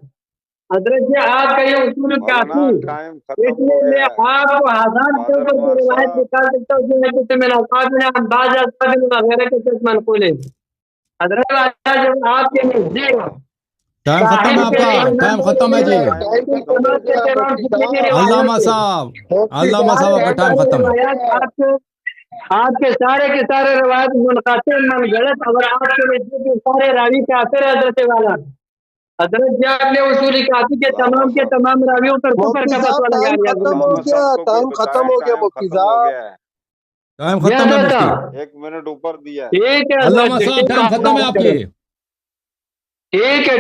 Speaker 1: حضرت جی آپ کا یہ اصول کافی, اس لیے میں آپ کو ہزار کے اوپر کی روایت نکال سکتا ہوں جن میں میرا اصحابنا ہم بعض اصحابنا وغیرہ کے ساتھ منقول ہے. حضرت جب آپ کے نزدیک
Speaker 3: ٹائم ختم ہے آپ کا, ٹائم ختم ہے جی. علامہ صاحب, علامہ صاحب آپ کا ٹائم ختم ہے.
Speaker 1: آپ کے سارے روایت منقطع من غلط, اور آپ کے نزدیک سارے راوی کافر ہے. حضرت والا حضرت جی آپ نے اصول کافی کے تمام راویوں پر کفر کا فتویٰ لگا دیا.
Speaker 2: ٹائم ختم ہو گیا مفتی صاحب,
Speaker 3: ٹائم ختم ہے مفتی.
Speaker 2: 1 منٹ اوپر دیا.
Speaker 1: ٹھیک ہے
Speaker 3: علامہ صاحب ٹائم ختم ہے آپ کی.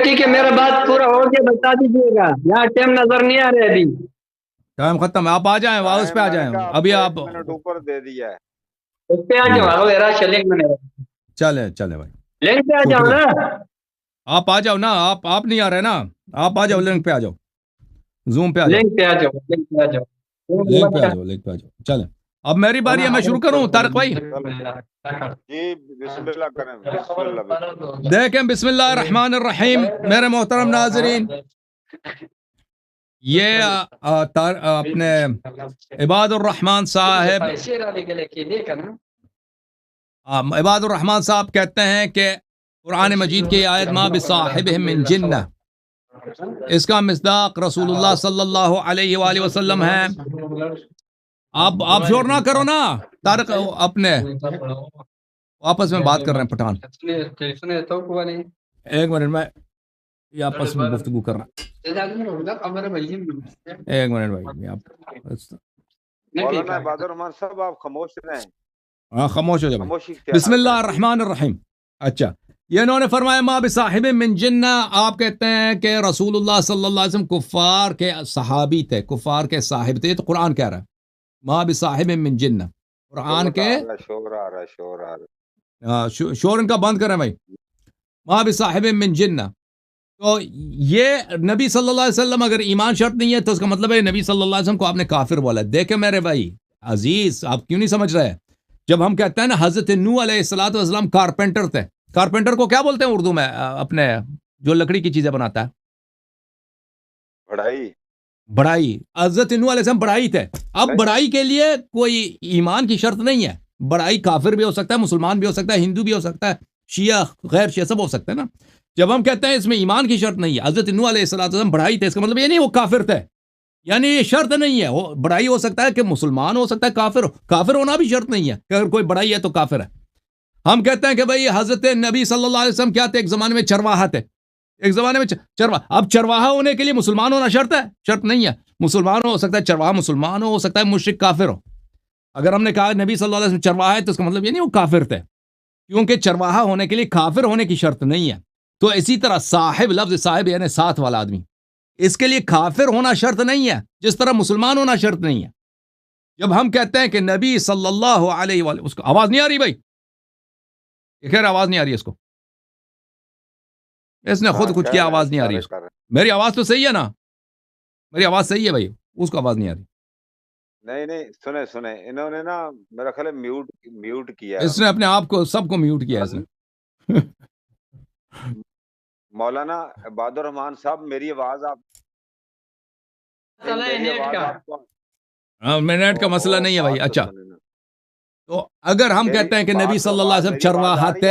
Speaker 1: ٹھیک ہے میرا بات پورا ہو گیا, بتا دیجیے گا. یہاں ٹائم نظر نہیں آ رہا ابھی.
Speaker 3: ٹائم ختم ہے, آپ آ جائیں, واپس پہ آ جائیں. ابھی آپ
Speaker 2: 1 منٹ اوپر دے دیا ہے.
Speaker 1: اس پہ آ جاؤ.
Speaker 3: چلے بھائی,
Speaker 1: لنک پہ آ جاؤ نا.
Speaker 3: آپ آ جاؤ نا, آپ نہیں آ رہے نا, آپ آ جاؤ, لنک پہ آ جاؤ, زوم پہ آ جاؤ,
Speaker 1: لنک پہ آ جاؤ.
Speaker 3: لنک پہ آ جاؤ. چلیں اب میری باری ہے, میں شروع کروں طارق بھائی.
Speaker 2: جی بسم اللہ کریں. بسم اللہ.
Speaker 3: دیکھیں, بسم اللہ الرحمن الرحیم. میرے محترم ناظرین, یہ اپنے عباد الرحمان صاحب, عباد الرحمان صاحب کہتے ہیں کہ قرآن مجید کی آیت ما بصاحبہم من جنہ, اس کا مصداق رسول اللہ صلی اللہ علیہ وآلہ وسلم ہے. آپ شور نہ کرو نا طارق, اپنے آپس میں بات کر رہے ہیں پٹھان. ایک منٹ, میں یہ آپس میں گفتگو کر رہا ہوں. ایک منٹ بھائی,
Speaker 2: مولانا عباد الرحمان صاحب آپ خاموش رہیں.
Speaker 3: ہاں خاموش ہو جائے. بسم اللہ الرحمن الرحیم. اچھا, یہ انہوں نے فرمایا ما بصاحب من جنہ. آپ کہتے ہیں کہ رسول اللہ صلی اللہ علیہ وسلم کفار کے صحابی تھے, کفار کے صاحب تھے. یہ تو قرآن کہہ رہا ہے ما بصاحب من جنہ. قرآن کے
Speaker 2: شور آ رہا
Speaker 3: ہے, شور ان کا بند کریں بھائی. ما بصاحب من جنہ, تو یہ نبی صلی اللہ علیہ وسلم اگر ایمان شرط نہیں ہے تو اس کا مطلب ہے نبی صلی اللہ علیہ وسلم کو آپ نے کافر بولا. دیکھیں میرے بھائی عزیز, آپ کیوں نہیں سمجھ رہے. جب ہم کہتے ہیں نا حضرت نوح علیہ الصلوۃ والسلام کارپینٹر تھے, کارپینٹر کو کیا بولتے ہیں اردو میں, اپنے جو لکڑی کی چیزیں بناتا ہے, بڑائی. حضرت نوح علیہ السلام بڑائی تھے. اب بڑائی کے لیے کوئی ایمان کی شرط نہیں ہے. بڑائی کافر بھی ہو سکتا ہے, مسلمان بھی ہو سکتا ہے, ہندو بھی ہو سکتا ہے, شیعہ غیر شیعہ سب ہو سکتا ہے نا. جب ہم کہتے ہیں اس میں ایمان کی شرط نہیں ہے, حضرت نوح علیہ الصلوۃ والسلام بڑائی تھے, اس کا مطلب یہ نہیں وہ کافر تھے, یعنی یہ شرط نہیں ہے. وہ بڑائی ہو سکتا ہے کہ مسلمان ہو سکتا ہے, کافر ہونا بھی شرط نہیں ہے کہ اگر کوئی بڑائی ہے تو کافر ہے. ہم کہتے ہیں کہ بھئی حضرت نبی صلی اللہ علیہ وسلم کیا تھے, ایک زمانے میں چرواہا تھے, ایک زمانے میں چرواہا. اب چرواہا ہونے کے لیے مسلمان ہونا شرط ہے؟ شرط نہیں ہے. مسلمان ہو سکتا ہے چرواہا, مسلمان ہو سکتا ہے مشرک کافر ہو. اگر ہم نے کہا نبی صلی اللہ علیہ وسلم چرواہا ہے تو اس کا مطلب یہ نہیں وہ کافر تھے, کیونکہ چرواہا ہونے کے لیے کافر ہونے کی شرط نہیں ہے. تو اسی طرح صاحب, لفظ صاحب یعنی ساتھ والا آدمی, اس کے لیے کافر ہونا شرط نہیں ہے, جس طرح مسلمان ہونا شرط نہیں ہے. جب ہم کہتے ہیں کہ نبی صلی اللہ علیہ وآلہ, اس کو آواز نہیں آ رہی بھائی, خیر آواز نہیں آ رہی ہے اس کو, اس نے خود کچھ کیا, آواز نہیں آ رہی اس کو. میری آواز تو صحیح ہے نا, میری آواز صحیح ہے بھائی, اس کو آواز نہیں آ رہی.
Speaker 2: نہیں سنیں انہوں نے نا میرا خیال ہے میوٹ کیا.
Speaker 3: اس نے اپنے آپ کو سب کو میوٹ کیا اس نے.
Speaker 2: مولانا عباد الرحمان صاحب میری آواز آپ
Speaker 1: مسئلہ ہے نیٹ کا۔
Speaker 3: منٹ کا مسئلہ نہیں ہے بھائی. اچھا تو اگر ہم کہتے ہیں کہ نبی صلی اللہ علیہ وسلم چرواہت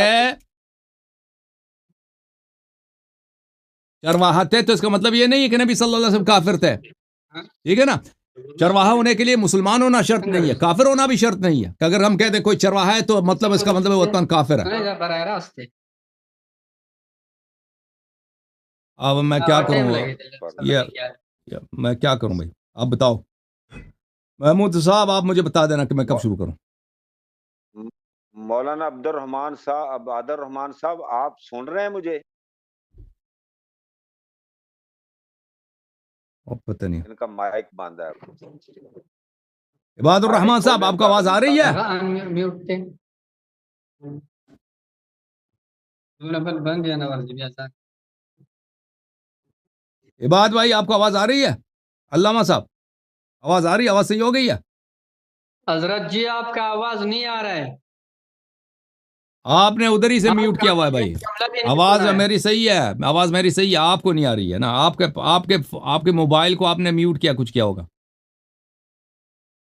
Speaker 3: ہے تو اس کا مطلب یہ نہیں ہے کہ نبی صلی اللہ علیہ وسلم کافر تھے. ٹھیک ہے نا. چرواہا ہونے کے لیے مسلمان ہونا شرط نہیں ہے, کافر ہونا بھی شرط نہیں ہے. کہ اگر ہم کہتے ہیں کوئی چرواہا ہے تو مطلب اس کا مطلب وہ کافر ہے.
Speaker 1: براہ راست ہے.
Speaker 3: اب میں کیا کروں میں کیا کروں بھائی, آپ بتاؤ. محمود صاحب آپ مجھے بتا دینا کہ میں کب شروع کروں.
Speaker 2: مولانا عبد الرحمان صاحب آپ سن رہے ہیں مجھے؟
Speaker 3: پتہ نہیں,
Speaker 2: ان کا مائک بند ہے.
Speaker 3: عباد الرحمان صاحب آپ کو آواز آ رہی ہے؟ عباد بھائی آپ کو آواز آ رہی ہے؟ علامہ صاحب آواز آ رہی ہے؟ آواز صحیح ہو گئی ہے؟
Speaker 1: حضرت جی آپ کا آواز نہیں آ رہا ہے.
Speaker 3: آپ نے ادھر ہی سے میوٹ کیا ہوا ہے بھائی. آواز میری صحیح ہے, آواز میری صحیح ہے, آپ کو نہیں آ رہی ہے نا. آپ کے موبائل کو آپ نے میوٹ کیا, کچھ کیا ہوگا.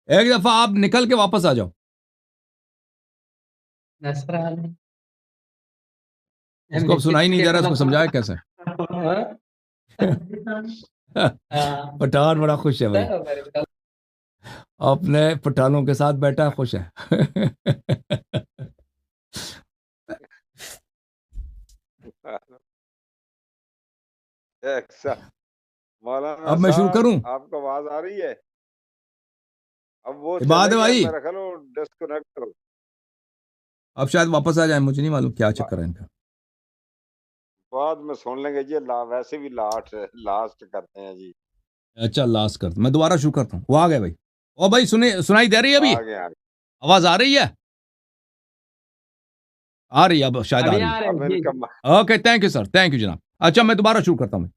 Speaker 3: ایک دفعہ آپ نکل کے واپس آ جاؤ. اس کو اب سنائی نہیں دے رہا, اس کو سمجھائے کیسے. پٹھان بڑا خوش ہے بھائی, اپنے پٹھانوں کے ساتھ بیٹھا خوش ہے. اب میں شروع کروں؟
Speaker 2: آپ کو آواز آ رہی ہے؟ اب وہ
Speaker 3: عباد بھائی
Speaker 2: میرا خیال ہے ڈسکنیکٹ کرو.
Speaker 3: اب شاید واپس آ جائیں, مجھے نہیں معلوم کیا چکر ہے ان کا.
Speaker 2: بعد میں سن لیں گے جی, ویسے بھی لاسٹ کرتے ہیں جی.
Speaker 3: اچھا لاسٹ کرتا ہوں, میں دوبارہ شروع کرتا ہوں. وہ آ گئے بھائی. او بھائی سنائی دے رہی ہے ابھی؟ آواز آ رہی ہے؟ آ رہی ہے اب شاید آ رہی ہے. Okay thank you sir, thank you جناب. اچھا میں دوبارہ شروع کرتا ہوں.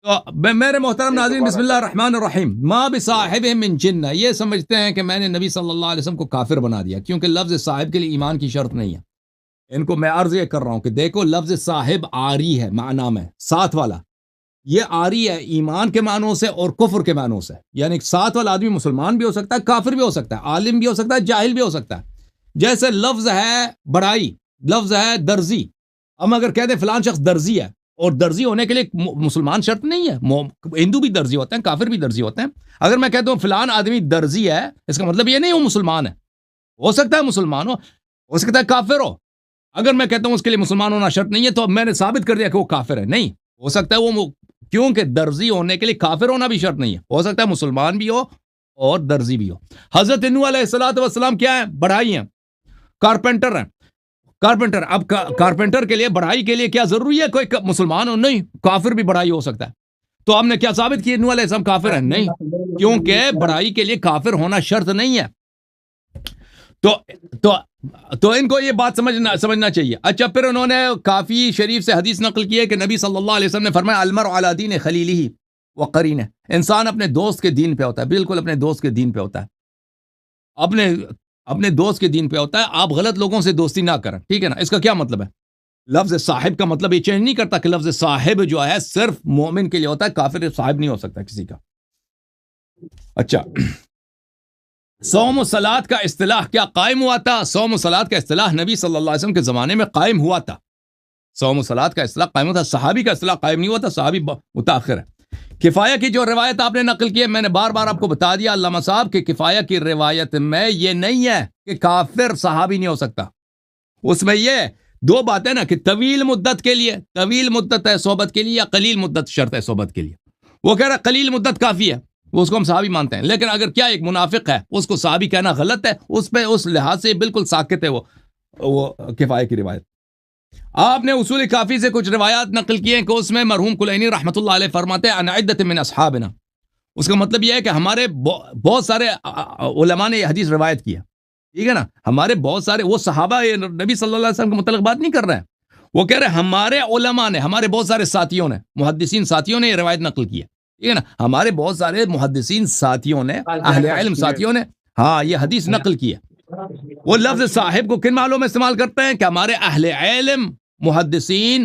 Speaker 3: تو میرے محترم ناظرین, بسم اللہ الرحمن الرحیم. ما بصاحب من جنہ, یہ سمجھتے ہیں کہ میں نے نبی صلی اللہ علیہ وسلم کو کافر بنا دیا, کیونکہ لفظ صاحب کے لیے ایمان کی شرط نہیں ہے. ان کو میں عرض یہ کر رہا ہوں کہ دیکھو لفظ صاحب آری ہے معنی میں, ساتھ والا. یہ آری ہے ایمان کے معنوں سے اور کفر کے معنوں سے. یعنی ساتھ والا آدمی مسلمان بھی ہو سکتا ہے, کافر بھی ہو سکتا ہے, عالم بھی ہو سکتا ہے, جاہل بھی ہو سکتا ہے. جیسے لفظ ہے بڑائی, لفظ ہے درزی. ہم اگر کہہ دیں فلان شخص درزی ہے, اور درزی ہونے کے لیے مسلمان شرط نہیں ہے, ہندو بھی درزی ہوتے ہیں, کافر بھی درزی ہوتے ہیں. اگر میں کہتا ہوں فلان آدمی درزی ہے, اس کا مطلب یہ نہیں وہ مسلمان ہے. ہو سکتا ہے مسلمان ہو سکتا ہے کافر ہو. اگر میں کہتا ہوں اس کے لیے مسلمان ہونا شرط نہیں ہے, تو میں نے ثابت کر دیا کہ وہ کافر ہے. نہیں ہو سکتا ہے وہ, کیونکہ درزی ہونے کے لیے کافر ہونا بھی شرط نہیں ہے. ہو سکتا ہے مسلمان بھی ہو اور درزی بھی ہو. حضرت نوح علیہ الصلوۃ والسلام کیا ہیں؟ بڑھائی ہیں, کارپینٹر ہیں. کارپینٹر, اب کارپینٹر کے لیے بڑھائی کے لیے کیا ضروری ہے کوئی مسلمان ہو؟ نہیں, کافر بھی بڑھائی ہو سکتا ہے. تو ہم نے کیا ثابت کیا نوح علیہ السلام کافر ہیں؟ نہیں, کیونکہ بڑھائی کے لیے کافر ہونا شرط نہیں ہے. تو ان کو یہ بات سمجھنا چاہیے. اچھا پھر انہوں نے کافی شریف سے حدیث نقل کی ہے کہ نبی صلی اللہ علیہ وسلم نے فرمایا المرء علی دین خلیلہ وقرینہ, انسان اپنے دوست کے دین پہ ہوتا ہے. بالکل اپنے دوست کے دین پہ ہوتا ہے, اپنے دوست کے دین پہ ہوتا ہے. آپ غلط لوگوں سے دوستی نہ کریں, ٹھیک ہے نا. اس کا کیا مطلب ہے؟ لفظ صاحب کا مطلب یہ چینج نہیں کرتا کہ لفظ صاحب جو ہے صرف مومن کے لیے ہوتا ہے, کافر صاحب نہیں ہو سکتا کسی کا. اچھا صوم و صلات کا اصطلاح کیا قائم ہوا تھا؟ صوم و صلات کا اصطلاح نبی صلی اللہ علیہ وسلم کے زمانے میں قائم ہوا تھا. صوم و صلات کا اصطلاح قائم ہوا تھا, صحابی کا اصطلاح قائم نہیں ہوا تھا, صحابی متاخر ہے. کفایہ کی جو روایت آپ نے نقل کی ہے, میں نے بار بار آپ کو بتا دیا علامہ صاحب کہ کفایہ کی روایت میں یہ نہیں ہے کہ کافر صحابی نہیں ہو سکتا. اس میں یہ دو باتیں نا کہ طویل مدت کے لیے, طویل مدت ہے صحبت کے لیے, یا قلیل مدت شرط ہے صحبت کے لیے. وہ کہہ رہا ہے قلیل مدت کافی ہے, وہ اس کو ہم صحابی مانتے ہیں. لیکن اگر کیا ایک منافق ہے, اس کو صحابی کہنا غلط ہے, اس پہ اس لحاظ سے بالکل ساکت ہے وہ کفایہ کی روایت. آپ نے اصول کافی سے کچھ روایات نقل کیے ہیں کہ اس میں مرحوم کلینی رحمۃ اللہ علیہ فرماتے ہیں ان عدت من اصحابنا. اس کا مطلب یہ ہے کہ ہمارے بہت سارے علماء نے یہ حدیث روایت کیا, ٹھیک ہے نا. ہمارے بہت سارے, وہ صحابہ نبی صلی اللہ علیہ وسلم کے متعلق بات نہیں کر رہے ہیں, وہ کہہ رہے ہیں ہمارے علماء نے, ہمارے بہت سارے ساتھیوں نے, محدثین ساتھیوں نے یہ روایت نقل کیا, ٹھیک ہے نا. ہمارے بہت سارے محدثین ساتھیوں نے, اہل علم ساتھیوں نے ہاں یہ حدیث نقل کی ہے. وہ لفظ صاحب کو کن معنوں میں استعمال کرتے ہیں کہ ہمارے اہل علم محدثین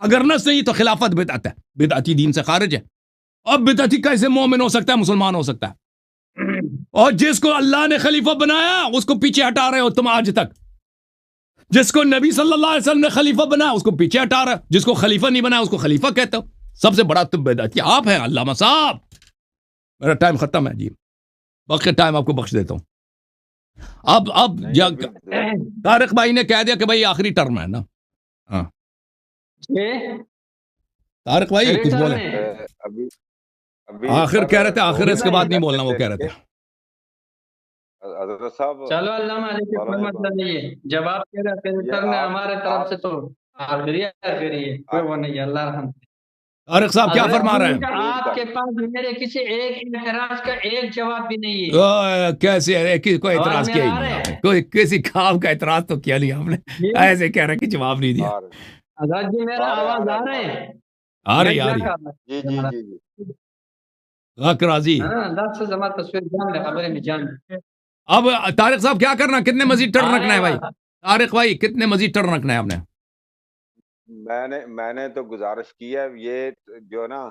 Speaker 3: اگر نہ صحیح تو خلافت بدعت ہے, بدعتی دین سے خارج ہے. اب بدعتی کیسے مومن ہو سکتا ہے, مسلمان ہو سکتا ہے؟ اور جس کو اللہ نے خلیفہ بنایا اس کو پیچھے ہٹا رہے ہو تم آج تک. جس کو نبی صلی اللہ علیہ وسلم نے خلیفہ بنایا اس کو پیچھے ہٹا رہا ہے, جس کو خلیفہ نہیں بنایا اس کو خلیفہ کہتے ہو. سب سے بڑا تم بدعتی آپ ہیں علامہ صاحب. میرا ٹائم ختم ہے جی, باقی ٹائم آپ کو بخش دیتا ہوں. اب طارق بھائی نے کہہ دیا کہ بھائی آخری ٹرم ہے نا. ہاں طارق بھائی کچھ بولیں.
Speaker 2: ابھی
Speaker 3: آخر کہہ رہے تھے, آخر اس کے بعد نہیں بولنا, وہ کہہ رہے تھے.
Speaker 2: حضرت صاحب
Speaker 1: چلو علامہ علی کے کوئی مطلب نہیں ہے, جواب کہہ رہے تھے ہمارے طرف سے تو آخری ہے, کوئی وہ نہیں ہے. اللہ رحم.
Speaker 3: طارق صاحب کیا فرما رہے ہیں؟
Speaker 1: آپ کے پاس میرے کسی ایک اعتراض کا ایک جواب بھی نہیں ہے.
Speaker 3: کیسے کوئی اعتراض کیا ہی نہیں آپ نے, کوئی کسی کام کا اعتراض تو کیا نہیں آپ نے, ایسے کہہ رہے کہ جواب نہیں دیا.
Speaker 1: حضرت جی میرا آواز آ رہا ہے؟
Speaker 3: آ رہی
Speaker 2: جی
Speaker 3: راضی. اب طارق صاحب کیا کرنا, کتنے مزید ٹرن رکھنا ہے بھائی؟ طارق بھائی کتنے مزید ٹرن رکھنا ہے آپ نے؟
Speaker 2: میں نے تو گزارش کی ہے, یہ جو نا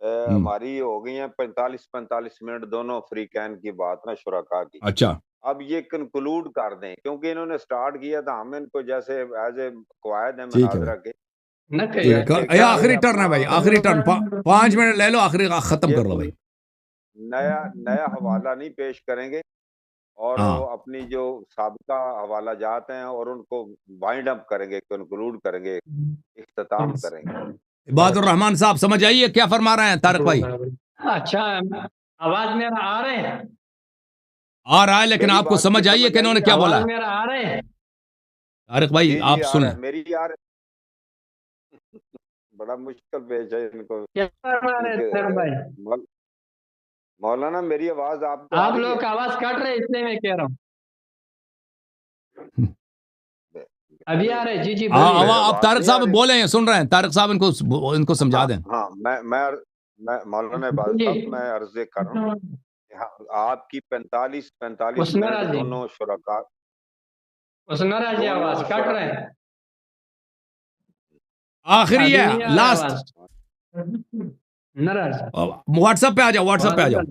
Speaker 2: ہماری ہو گئی ہیں 45 منٹ دونوں فریقین کی بات نا, شرکا کی.
Speaker 3: اچھا
Speaker 2: اب یہ کنکلوڈ کر دیں, کیونکہ انہوں نے سٹارٹ کیا تھا, ہم ان کو جیسے ایز اے قواعد ہیں مناظرہ کے.
Speaker 3: آخری ٹرن ہے بھائی, آخری ٹرن 5 منٹ لے لو, آخری ختم کر لو بھائی.
Speaker 2: نیا حوالہ نہیں پیش کریں گے, اور اپنی جو سابقہ حوالہ جات ہیں اور ان کو وائنڈ اپ کریں گے, کنکلوڈ کریں گے, اختتام کریں گے.
Speaker 3: عباد الرحمان صاحب سمجھ آئیے کیا فرما رہے ہیں طارق بھائی؟
Speaker 1: اچھا آواز میرا آ رہے ہیں؟
Speaker 3: آ رہا ہے, لیکن آپ کو سمجھ آئیے کہ انہوں نے کیا بولا؟
Speaker 1: میرا آ رہے ہیں
Speaker 3: طارق بھائی آپ سنیں.
Speaker 2: میری یار بڑا مشکل پیش ہے ان کو.
Speaker 1: کیا فرما رہے ہیں بھائی؟
Speaker 2: مولانا میری آواز آپ
Speaker 1: لوگ آواز کٹ رہے, اس لیے میں کہہ رہا ہوں. ابھی آ رہے؟ جی
Speaker 3: آپ طارق صاحب بولیں, سن رہے ہیں طارق صاحب, ان کو سمجھا دیں.
Speaker 2: ہاں میں مولانا عباد صاحب میں عرض کر رہا ہوں, آپ کی 45 منٹ دونوں شرکا.
Speaker 1: اسمرا جی آواز کٹ رہے ہیں,
Speaker 3: آخری ہے لاسٹ. واٹس ایپ پہ آ جاؤ, واٹس ایپ پہ آ جاؤ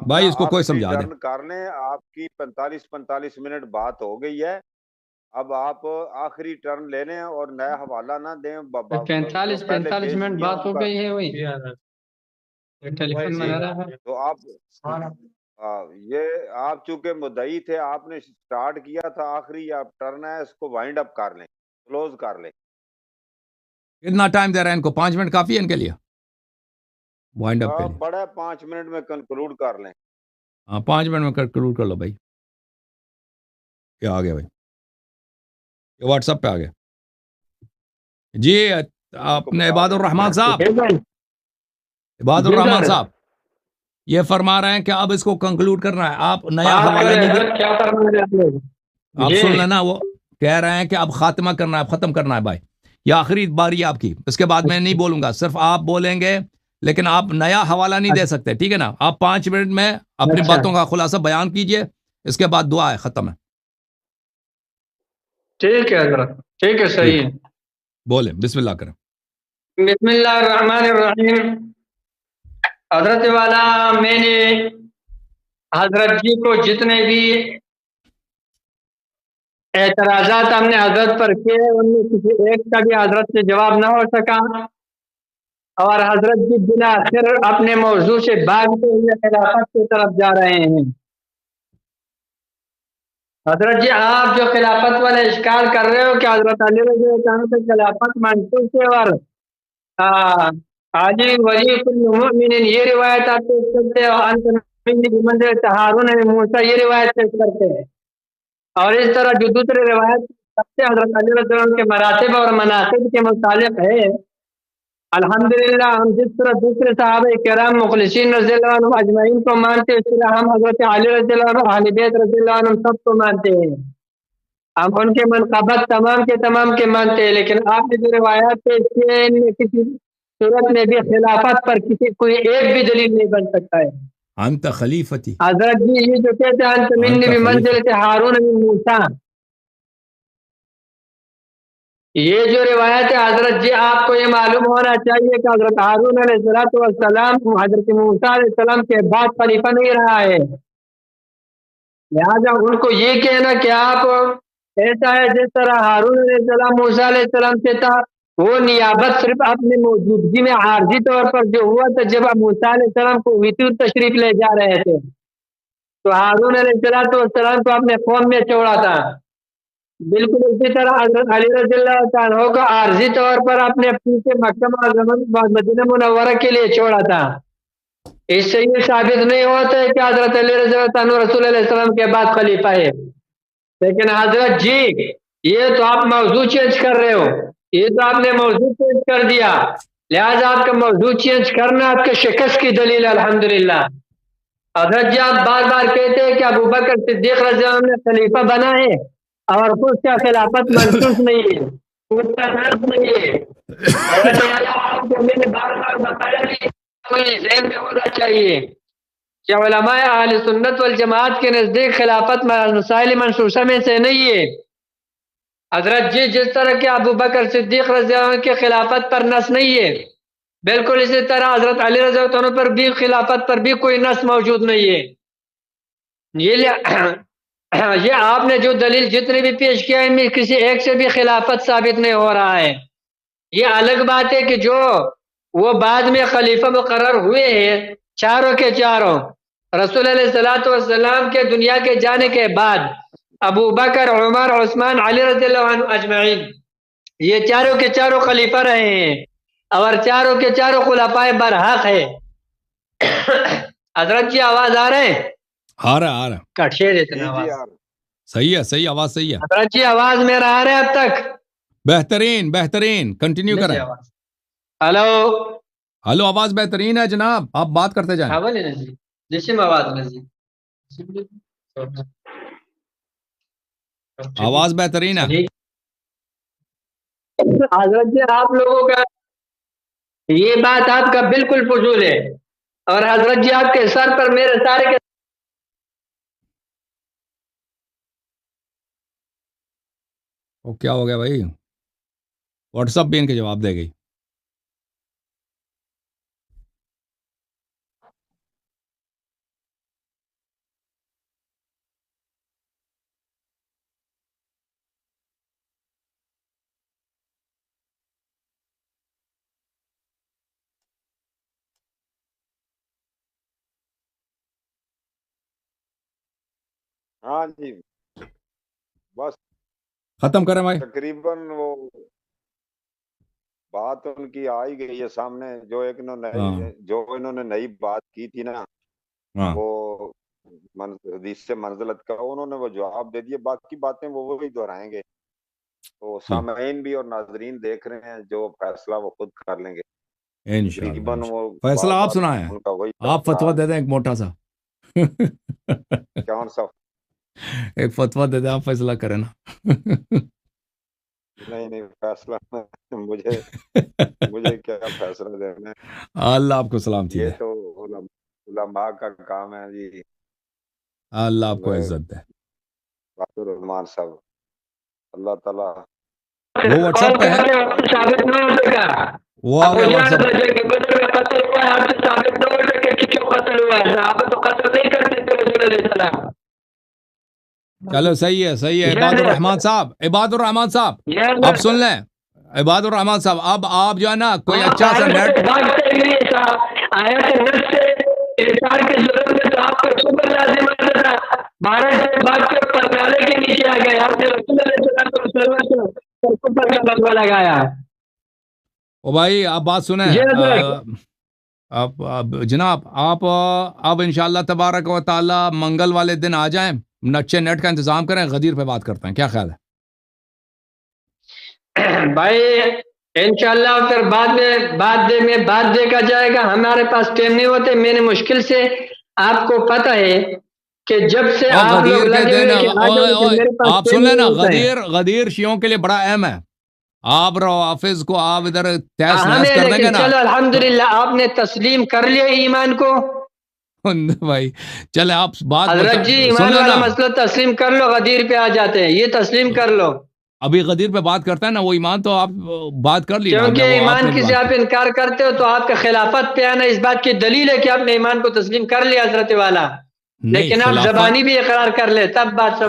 Speaker 3: بھائی, اس کو کوئی سمجھا دیں.
Speaker 2: کر لیں, آپ کی 45 منٹ بات ہو گئی ہے, اب آپ آخری ٹرن لے لیں اور نیا حوالہ نہ دیں.
Speaker 1: 45 منٹ بات ہو گئی ہے, وہی ٹیلی فون میں رہا ہے.
Speaker 2: تو آپ چونکہ مدعی تھے, آپ نے سٹارٹ کیا تھا, آخری آپ ٹرن ہے, اس کو وائنڈ اپ کر لیں, کلوز کر لیں.
Speaker 3: کتنا ٹائم دے رہے ہیں ان کو؟ 5 منٹ کافی ہے ان کے لیے وائنڈ اپ کے لیے؟
Speaker 2: بڑا 5 منٹ میں کنکلوڈ کر لیں.
Speaker 3: ہاں 5 منٹ میں کنکلوڈ کر لو بھائی. کیا آ گیا بھائی, یہ واٹس ایپ پہ آ گیا جی. اپنے عباد الرحمان صاحب, عباد الرحمان صاحب یہ فرما رہے ہیں کہ اب اس کو کنکلوڈ کرنا ہے, آپ نیا حوالہ نہیں دیں. آپ سن لینا, وہ کہہ رہے ہیں کہ اب خاتمہ کرنا ہے, ختم کرنا ہے بھائی. یہ آخری باری آپ کی, اس کے بعد میں نہیں بولوں گا, صرف آپ بولیں گے, لیکن آپ نیا حوالہ نہیں دے سکتے, ٹھیک ہے نا؟ آپ 5 منٹ میں اپنی باتوں کا خلاصہ بیان کیجئے, اس کے بعد دعا ہے, ختم ہے.
Speaker 1: ٹھیک ہے حضرت, ٹھیک ہے, صحیح ہے.
Speaker 3: بولیں, بسم اللہ کریں.
Speaker 1: بسم اللہ الرحمن الرحیم. حضرت والا, میں نے حضرت جی کو جتنے بھی اعتراضات ہم نے حضرت پر کیے, ان میں کسی ایک کا بھی حضرت سے جواب نہ ہو سکا, اور حضرت جی بلا آخر اپنے موضوع سے بھاگتے ہوئے خلافت کی طرف جا رہے ہیں. حضرت جی آپ جو خلافت والا اشکال کر رہے ہو کہ حضرت علی رضی اللہ عنہ سے خلافت منسوخ ہے, اور علی ولی کل مؤمن, یہ روایت آپ پیش کرتے ہو, انت منی بمنزلۃ ہارون من موسیٰ, یہ روایت پیش کرتے ہیں. اور اس طرح جو دوسرے روایت حضرت علی رضی اللہ عنہ کے مراتب اور مناقب کے متعلق ہے, الحمدللہ ہم جس طرح دوسرے صحابہ کرام مخلصین رضی اللہ عنہ اجمعین کو مانتے ہیں, اس طرح ہم حضرت علی رضی اللہ عنہ, اہل بیت رضی اللہ عنہ سب کو مانتے ہیں. ہم ان کے منقبت تمام کے مانتے ہیں, لیکن آپ نے جو روایات پیش کیے ان میں کسی صورت میں بھی خلافت پر کوئی ایک بھی دلیل نہیں بن سکتا ہے.
Speaker 3: انت خلیفتی,
Speaker 1: حضرت جی یہ جو کہتے ہیں انت منی بمنزلۃ ہارون من موسیٰ, یہ جو روایت ہے حضرت جی آپ کو یہ معلوم ہونا چاہیے کہ حضرت ہارون علیہ السلام حضرت موسیٰ علیہ السلام کے بعد خلیفہ نہیں رہا ہے، لہٰذا ان کو یہ کہنا کہ آپ ایسا ہے جس طرح ہارون علیہ السلام موسیٰ علیہ السلام سے تھا، وہ نیابت صرف اپنی موجودگی میں عارضی طور پر جو ہوا تھا جب موسیٰ علیہ السلام کو ویتو تشریف لے جا رہے تھے تو ہارون علیہ السلام کو اپنے قوم میں چھوڑا تھا، بالکل اسی طرح حضرت علی رضی اللہ عنہ کو عارضی طور پر اپنے پیچھے مکہ معظمہ مدینہ منورہ کے لیے چھوڑا تھا۔ اس سے یہ ثابت نہیں ہوتا ہے کہ حضرت علی رضی اللہ عنہ رسول علیہ السلام کے بعد خلیفہ ہے، لیکن حضرت جی یہ تو آپ موضوع چینج کر رہے ہو، یہ تو آپ نے موضوع چینج کر دیا، لہٰذا آپ کا موضوع چینج کرنا آپ کے شکست کی دلیل ہے۔ الحمدللہ حضرت جی آپ بار بار کہتے ہیں کہ ابو بکر صدیق رضی اللہ عنہ نے خلیفہ بنا ہے اور اس کا خلافت منسوخ نہیں ہے، اس کا نقص نہیں ہے۔ آپ کو میں نے بار بار بتایا کہ کوئی ذہن میں ہونا چاہیے کہ علماء اہل سنت والجماعت کے نزدیک خلافت مسائل منسوخہ میں سے نہیں ہے۔ حضرت جی جس طرح کہ ابو بکر صدیق رضی اللہ عنہ کے خلافت پر نص نہیں ہے، بالکل اسی طرح حضرت علی رضی اللہ عنہ پر بھی خلافت پر بھی کوئی نص موجود نہیں ہے۔ یہ آپ نے جو دلیل جتنے بھی پیش کیا ان میں کسی ایک سے بھی خلافت ثابت نہیں ہو رہا ہے۔ یہ الگ بات ہے کہ جو وہ بعد میں خلیفہ مقرر ہوئے ہیں چاروں کے چاروں رسول علیہ السلام کے دنیا کے جانے کے بعد ابو بکر، عمر، عثمان، علی رضی اللہ عنہ اجمعین، یہ چاروں کے چاروں خلیفہ رہے ہیں اور چاروں کے چاروں خلفائے برحق ہے۔ حضرت جی آواز آ رہے ہیں؟
Speaker 3: آ رہا
Speaker 1: کٹھے دیتے ہیں آواز۔
Speaker 3: صحیح ہے، صحیح آواز صحیح ہے۔
Speaker 1: حضرت جی آواز میرا آ رہا ہے اب تک؟
Speaker 3: بہترین بہترین، کنٹینیو کریں۔
Speaker 1: ہلو
Speaker 3: ہلو، آواز بہترین ہے جناب، آپ بات کرتے جائیں۔
Speaker 1: جسم آواز میں جی
Speaker 3: آواز بہترین ہے۔
Speaker 1: حضرت جی آپ لوگوں کا یہ بات آپ کا بالکل فضول ہے، اور حضرت جی آپ کے سر پر میرے سارے کے
Speaker 3: وہ کیا ہو گیا بھائی؟ واٹس ایپ بھی ان کے جواب دے گئی۔
Speaker 2: ہاں جی بس
Speaker 3: ختم کریں بھائی۔
Speaker 2: تقریباً وہ بات ان کی آ ہی گئی ہے سامنے، جو انہوں نے نئی بات کی تھی نا، وہ حدیث سے منزلت کا، انہوں نے وہ جواب دے دیا، باقی باتیں وہ وہی دہرائیں گے، تو سامعین بھی اور ناظرین دیکھ رہے ہیں، جو فیصلہ وہ خود کر لیں گے
Speaker 3: انشاءاللہ۔ فیصلہ آپ سنائیں، آپ فتویٰ دے دیں ایک موٹا سا۔
Speaker 2: کون سا؟
Speaker 3: ایک فتویٰ دے دیں، آپ فیصلہ کریں نا۔
Speaker 2: نہیں فیصلہ مجھے کیا فیصلہ دینا ہے؟
Speaker 3: اللہ آپ کو سلامتی دے۔
Speaker 2: یہ تو علماء کا کام ہے جی۔
Speaker 3: اللہ آپ کو عزت دے۔
Speaker 2: بہادر رحمان صاحب، اللہ تعالیٰ
Speaker 3: وہ واٹس ایپ پہ ہے، وہ آ گیا واٹس ایپ۔ چلو صحیح ہے صحیح ہے۔ عباد الرحمان صاحب، عباد الرحمان صاحب اب سن لیں، عباد الرحمان صاحب اب آپ جو ہے نا کوئی اچھا سا نیٹ
Speaker 1: لگایا۔
Speaker 3: او بھائی آپ بات سنیں اب جناب، آپ اب انشاءاللہ تبارک و تعالی منگل والے دن آ جائیں، اچھے نیٹ کا انتظام کریں، غدیر پہ بات کرتے ہیں، کیا خیال ہے
Speaker 1: بھائی؟ انشاءاللہ پھر بعد دیکھا جائے گا، ہمارے پاس ٹائم نہیں ہوتے، میں نے مشکل سے آپ کو پتہ ہے کہ جب سے آپ لوگ لگے ہوئے کہ
Speaker 3: آپ سن لیں نا، غدیر شیعوں کے لیے بڑا اہم ہے، آپ حافظ کو آپ ادھر تیس نیس کر دیں گے نا۔
Speaker 1: چلو الحمدللہ آپ نے تسلیم کر لیا ایمان کو
Speaker 3: بھائی، چلے آپ بات
Speaker 1: حضرت جی ایمان والا مسئلہ تسلیم کر لو، غدیر پہ آ جاتے ہیں، یہ تسلیم کر لو۔
Speaker 3: ابھی غدیر پہ بات کرتا ہے نا وہ ایمان تو آپ بات کر لیے
Speaker 1: کیونکہ ایمان کی سے آپ انکار کرتے ہو تو آپ کا خلافت پہ آنا اس بات کی دلیل ہے کہ آپ نے ایمان کو تسلیم کر لیا حضرت والا، لیکن آپ زبانی بھی اقرار کر لے تب بات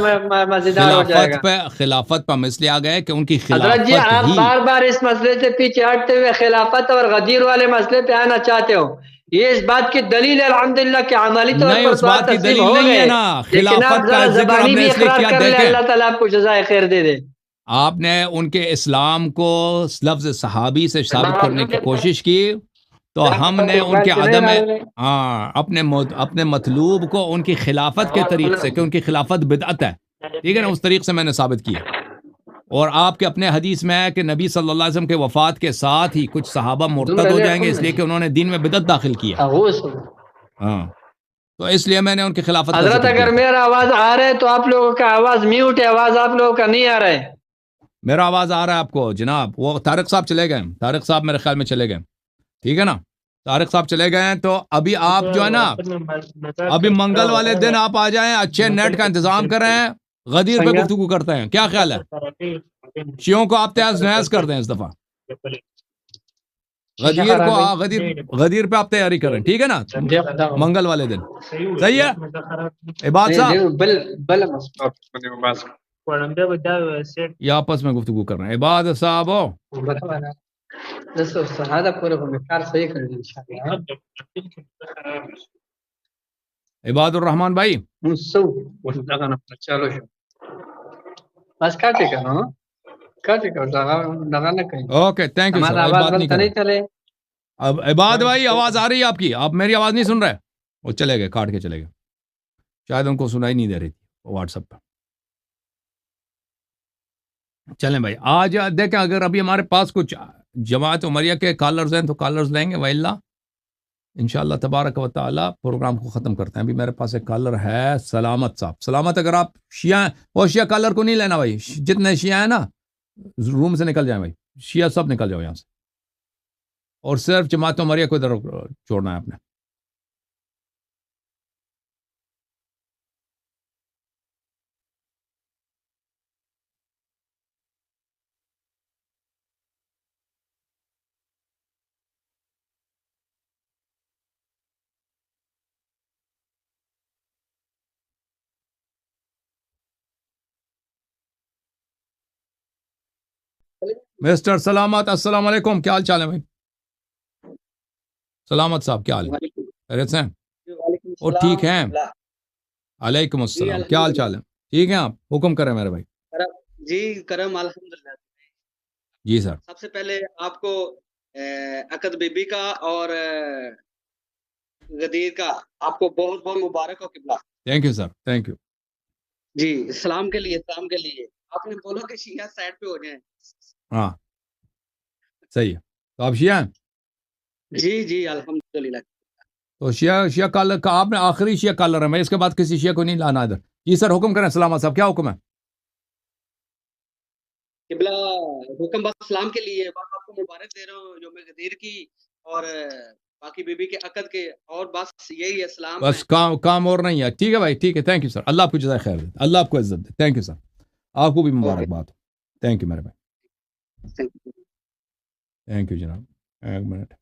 Speaker 1: مزیدار ہو جائے گا۔
Speaker 3: خلافت پہ مسئلہ آ گیا کہ ان کی
Speaker 1: حضرت جی
Speaker 3: خلافت
Speaker 1: آپ
Speaker 3: ہی
Speaker 1: بار بار اس مسئلے سے پیچھے ہٹتے ہوئے خلافت اور غدیر والے مسئلے پہ آنا چاہتے ہو، یہ اس بات کی دلیل ہے الحمدللہ کہ عملی طور
Speaker 3: نہیں،
Speaker 1: پر
Speaker 3: اس
Speaker 1: تو آپ
Speaker 3: بات کی
Speaker 1: تسلیم
Speaker 3: دلیل
Speaker 1: ہو
Speaker 3: نہیں ہے
Speaker 1: گئے،
Speaker 3: نا،
Speaker 1: لیکن آپ
Speaker 3: خلافت کا
Speaker 1: ذرا
Speaker 3: ذکر ہم
Speaker 1: زبانی
Speaker 3: نے
Speaker 1: بھی
Speaker 3: اس لیے
Speaker 1: اقرار
Speaker 3: کیا،
Speaker 1: کر لے،
Speaker 3: دیکھیں
Speaker 1: اللہ تعالیٰ آپ کو جزائے خیر دے دے۔
Speaker 3: آپ نے ان کے اسلام کو لفظ صحابی سے ثابت کرنے کی کوشش کی تو ہم نے ان کے عدم اپنے مطلوب کو ان کی خلافت کے طریق سے کہ ان کی خلافت بدعت ہے، ٹھیک ہے نا، اس طریق سے میں نے ثابت کیا۔ اور آپ کے اپنے حدیث میں ہے کہ نبی صلی اللہ علیہ وسلم کے وفات کے ساتھ ہی کچھ صحابہ مرتد ہو جائیں گے اس لیے کہ انہوں نے دین میں بدعت داخل کیا۔ ہاں، تو اس لیے میں نے ان کی خلافت کا
Speaker 1: حضرت
Speaker 3: ذکر کیا
Speaker 1: اگر
Speaker 3: تھا۔
Speaker 1: میرا آواز آ رہا ہے تو آپ لوگوں کا آواز میوٹ ہے، آواز آپ لوگوں کا نہیں آ رہا ہے۔
Speaker 3: میرا آواز آ رہا ہے آپ کو جناب؟ وہ طارق صاحب چلے گئے، طارق صاحب میرے خیال میں چلے گئے، ٹھیک ہے نا، طارق صاحب چلے گئے ہیں، تو ابھی آپ جو ہے نا ابھی منگل والے دن آپ آ جائیں، اچھے نیٹ کا انتظام کریں، غدیر پہ گفتگو کرتے ہیں، کیا خیال ہے؟ شیعوں کو آپ تیاز نیاز کر دیں اس دفعہ، غدیر پہ آپ تیاری کریں، ٹھیک ہے نا، منگل والے دن، صحیح ہے؟ عباد صاحب یہ آپس میں گفتگو کر رہے ہیں، عباد صاحب ہو عباد الرحمان بھائی، اوکے تھینک یو سر، اب بات نہیں کریں۔ اب عباد بھائی آواز آ رہی ہے آپ کی؟ آپ میری آواز نہیں سن رہے؟ وہ چلے گئے، کاٹ کے چلے گئے، شاید ان کو سنائی نہیں دے رہی تھی واٹس ایپ پہ۔ چلیں بھائی، آج دیکھیں اگر ابھی ہمارے پاس کچھ جماعت عمریہ کے کالرز ہیں تو کالرز لیں گے، وَإِلَّا انشاءاللہ تبارک و تعالی پروگرام کو ختم کرتے ہیں۔ ابھی میرے پاس ایک کالر ہے، سلامت صاحب۔ سلامت، اگر آپ شیعہ ہیں، وہ شیعہ کالر کو نہیں لینا بھائی، جتنے شیعہ ہیں نا روم سے نکل جائیں بھائی، شیعہ سب نکل جاؤ یہاں سے، اور صرف جماعت عمریہ کو ادھر چھوڑنا ہے آپ نے۔ مسٹر سلامت، السلام علیکم، کیا حال چال ہے بھائی؟ سلامت صاحب کیا حال ہے؟ خیریت سے ہیں؟ اور ٹھیک ہیں؟ علیکم السلام، کیا حال چال ہے؟ ٹھیک ہیں آپ؟ حکم کریں میرے بھائی۔
Speaker 4: جی کرم الحمدللہ۔
Speaker 3: جی سر،
Speaker 4: سب سے پہلے آپ کو عقد بی بی کا اور غدیر کا آپ کو بہت بہت مبارک ہو قبلہ۔
Speaker 3: Thank you sir, thank you.
Speaker 4: جی اسلام کے لیے، اسلام کے لیے آپ نے بولا کہ شیعہ سائڈ پہ ہو جائیں۔
Speaker 3: ہاں صحیح ہے، تو آپ شیعہ ہیں؟
Speaker 4: جی جی الحمدللہ۔
Speaker 3: تو شیعہ کالر کا آپ نے آخری شیعہ کالر ہے، میں اس کے بعد کسی شیعہ کو نہیں لانا ادھر۔ جی سر حکم کریں، سلامت صاحب کیا حکم ہے؟
Speaker 4: قبلہ حکم بس اسلام کے لیے، بس آپ کو مبارک دے رہا ہوں یوم غدیر کی اور باقی بی بی کے عقد کے، اور بس یہی اسلام
Speaker 3: بس کام اور نہیں ہے، ٹھیک ہے بھائی، ٹھیک ہے، تھینک یو سر، اللہ آپ کو جزائے خیر دے، اللہ آپ کو عزت دے، تھینک یو سر، آپ کو بھی مبارکباد ہو، تھینک یو میرے بھائی، تھینک یو جناب، ایک منٹ۔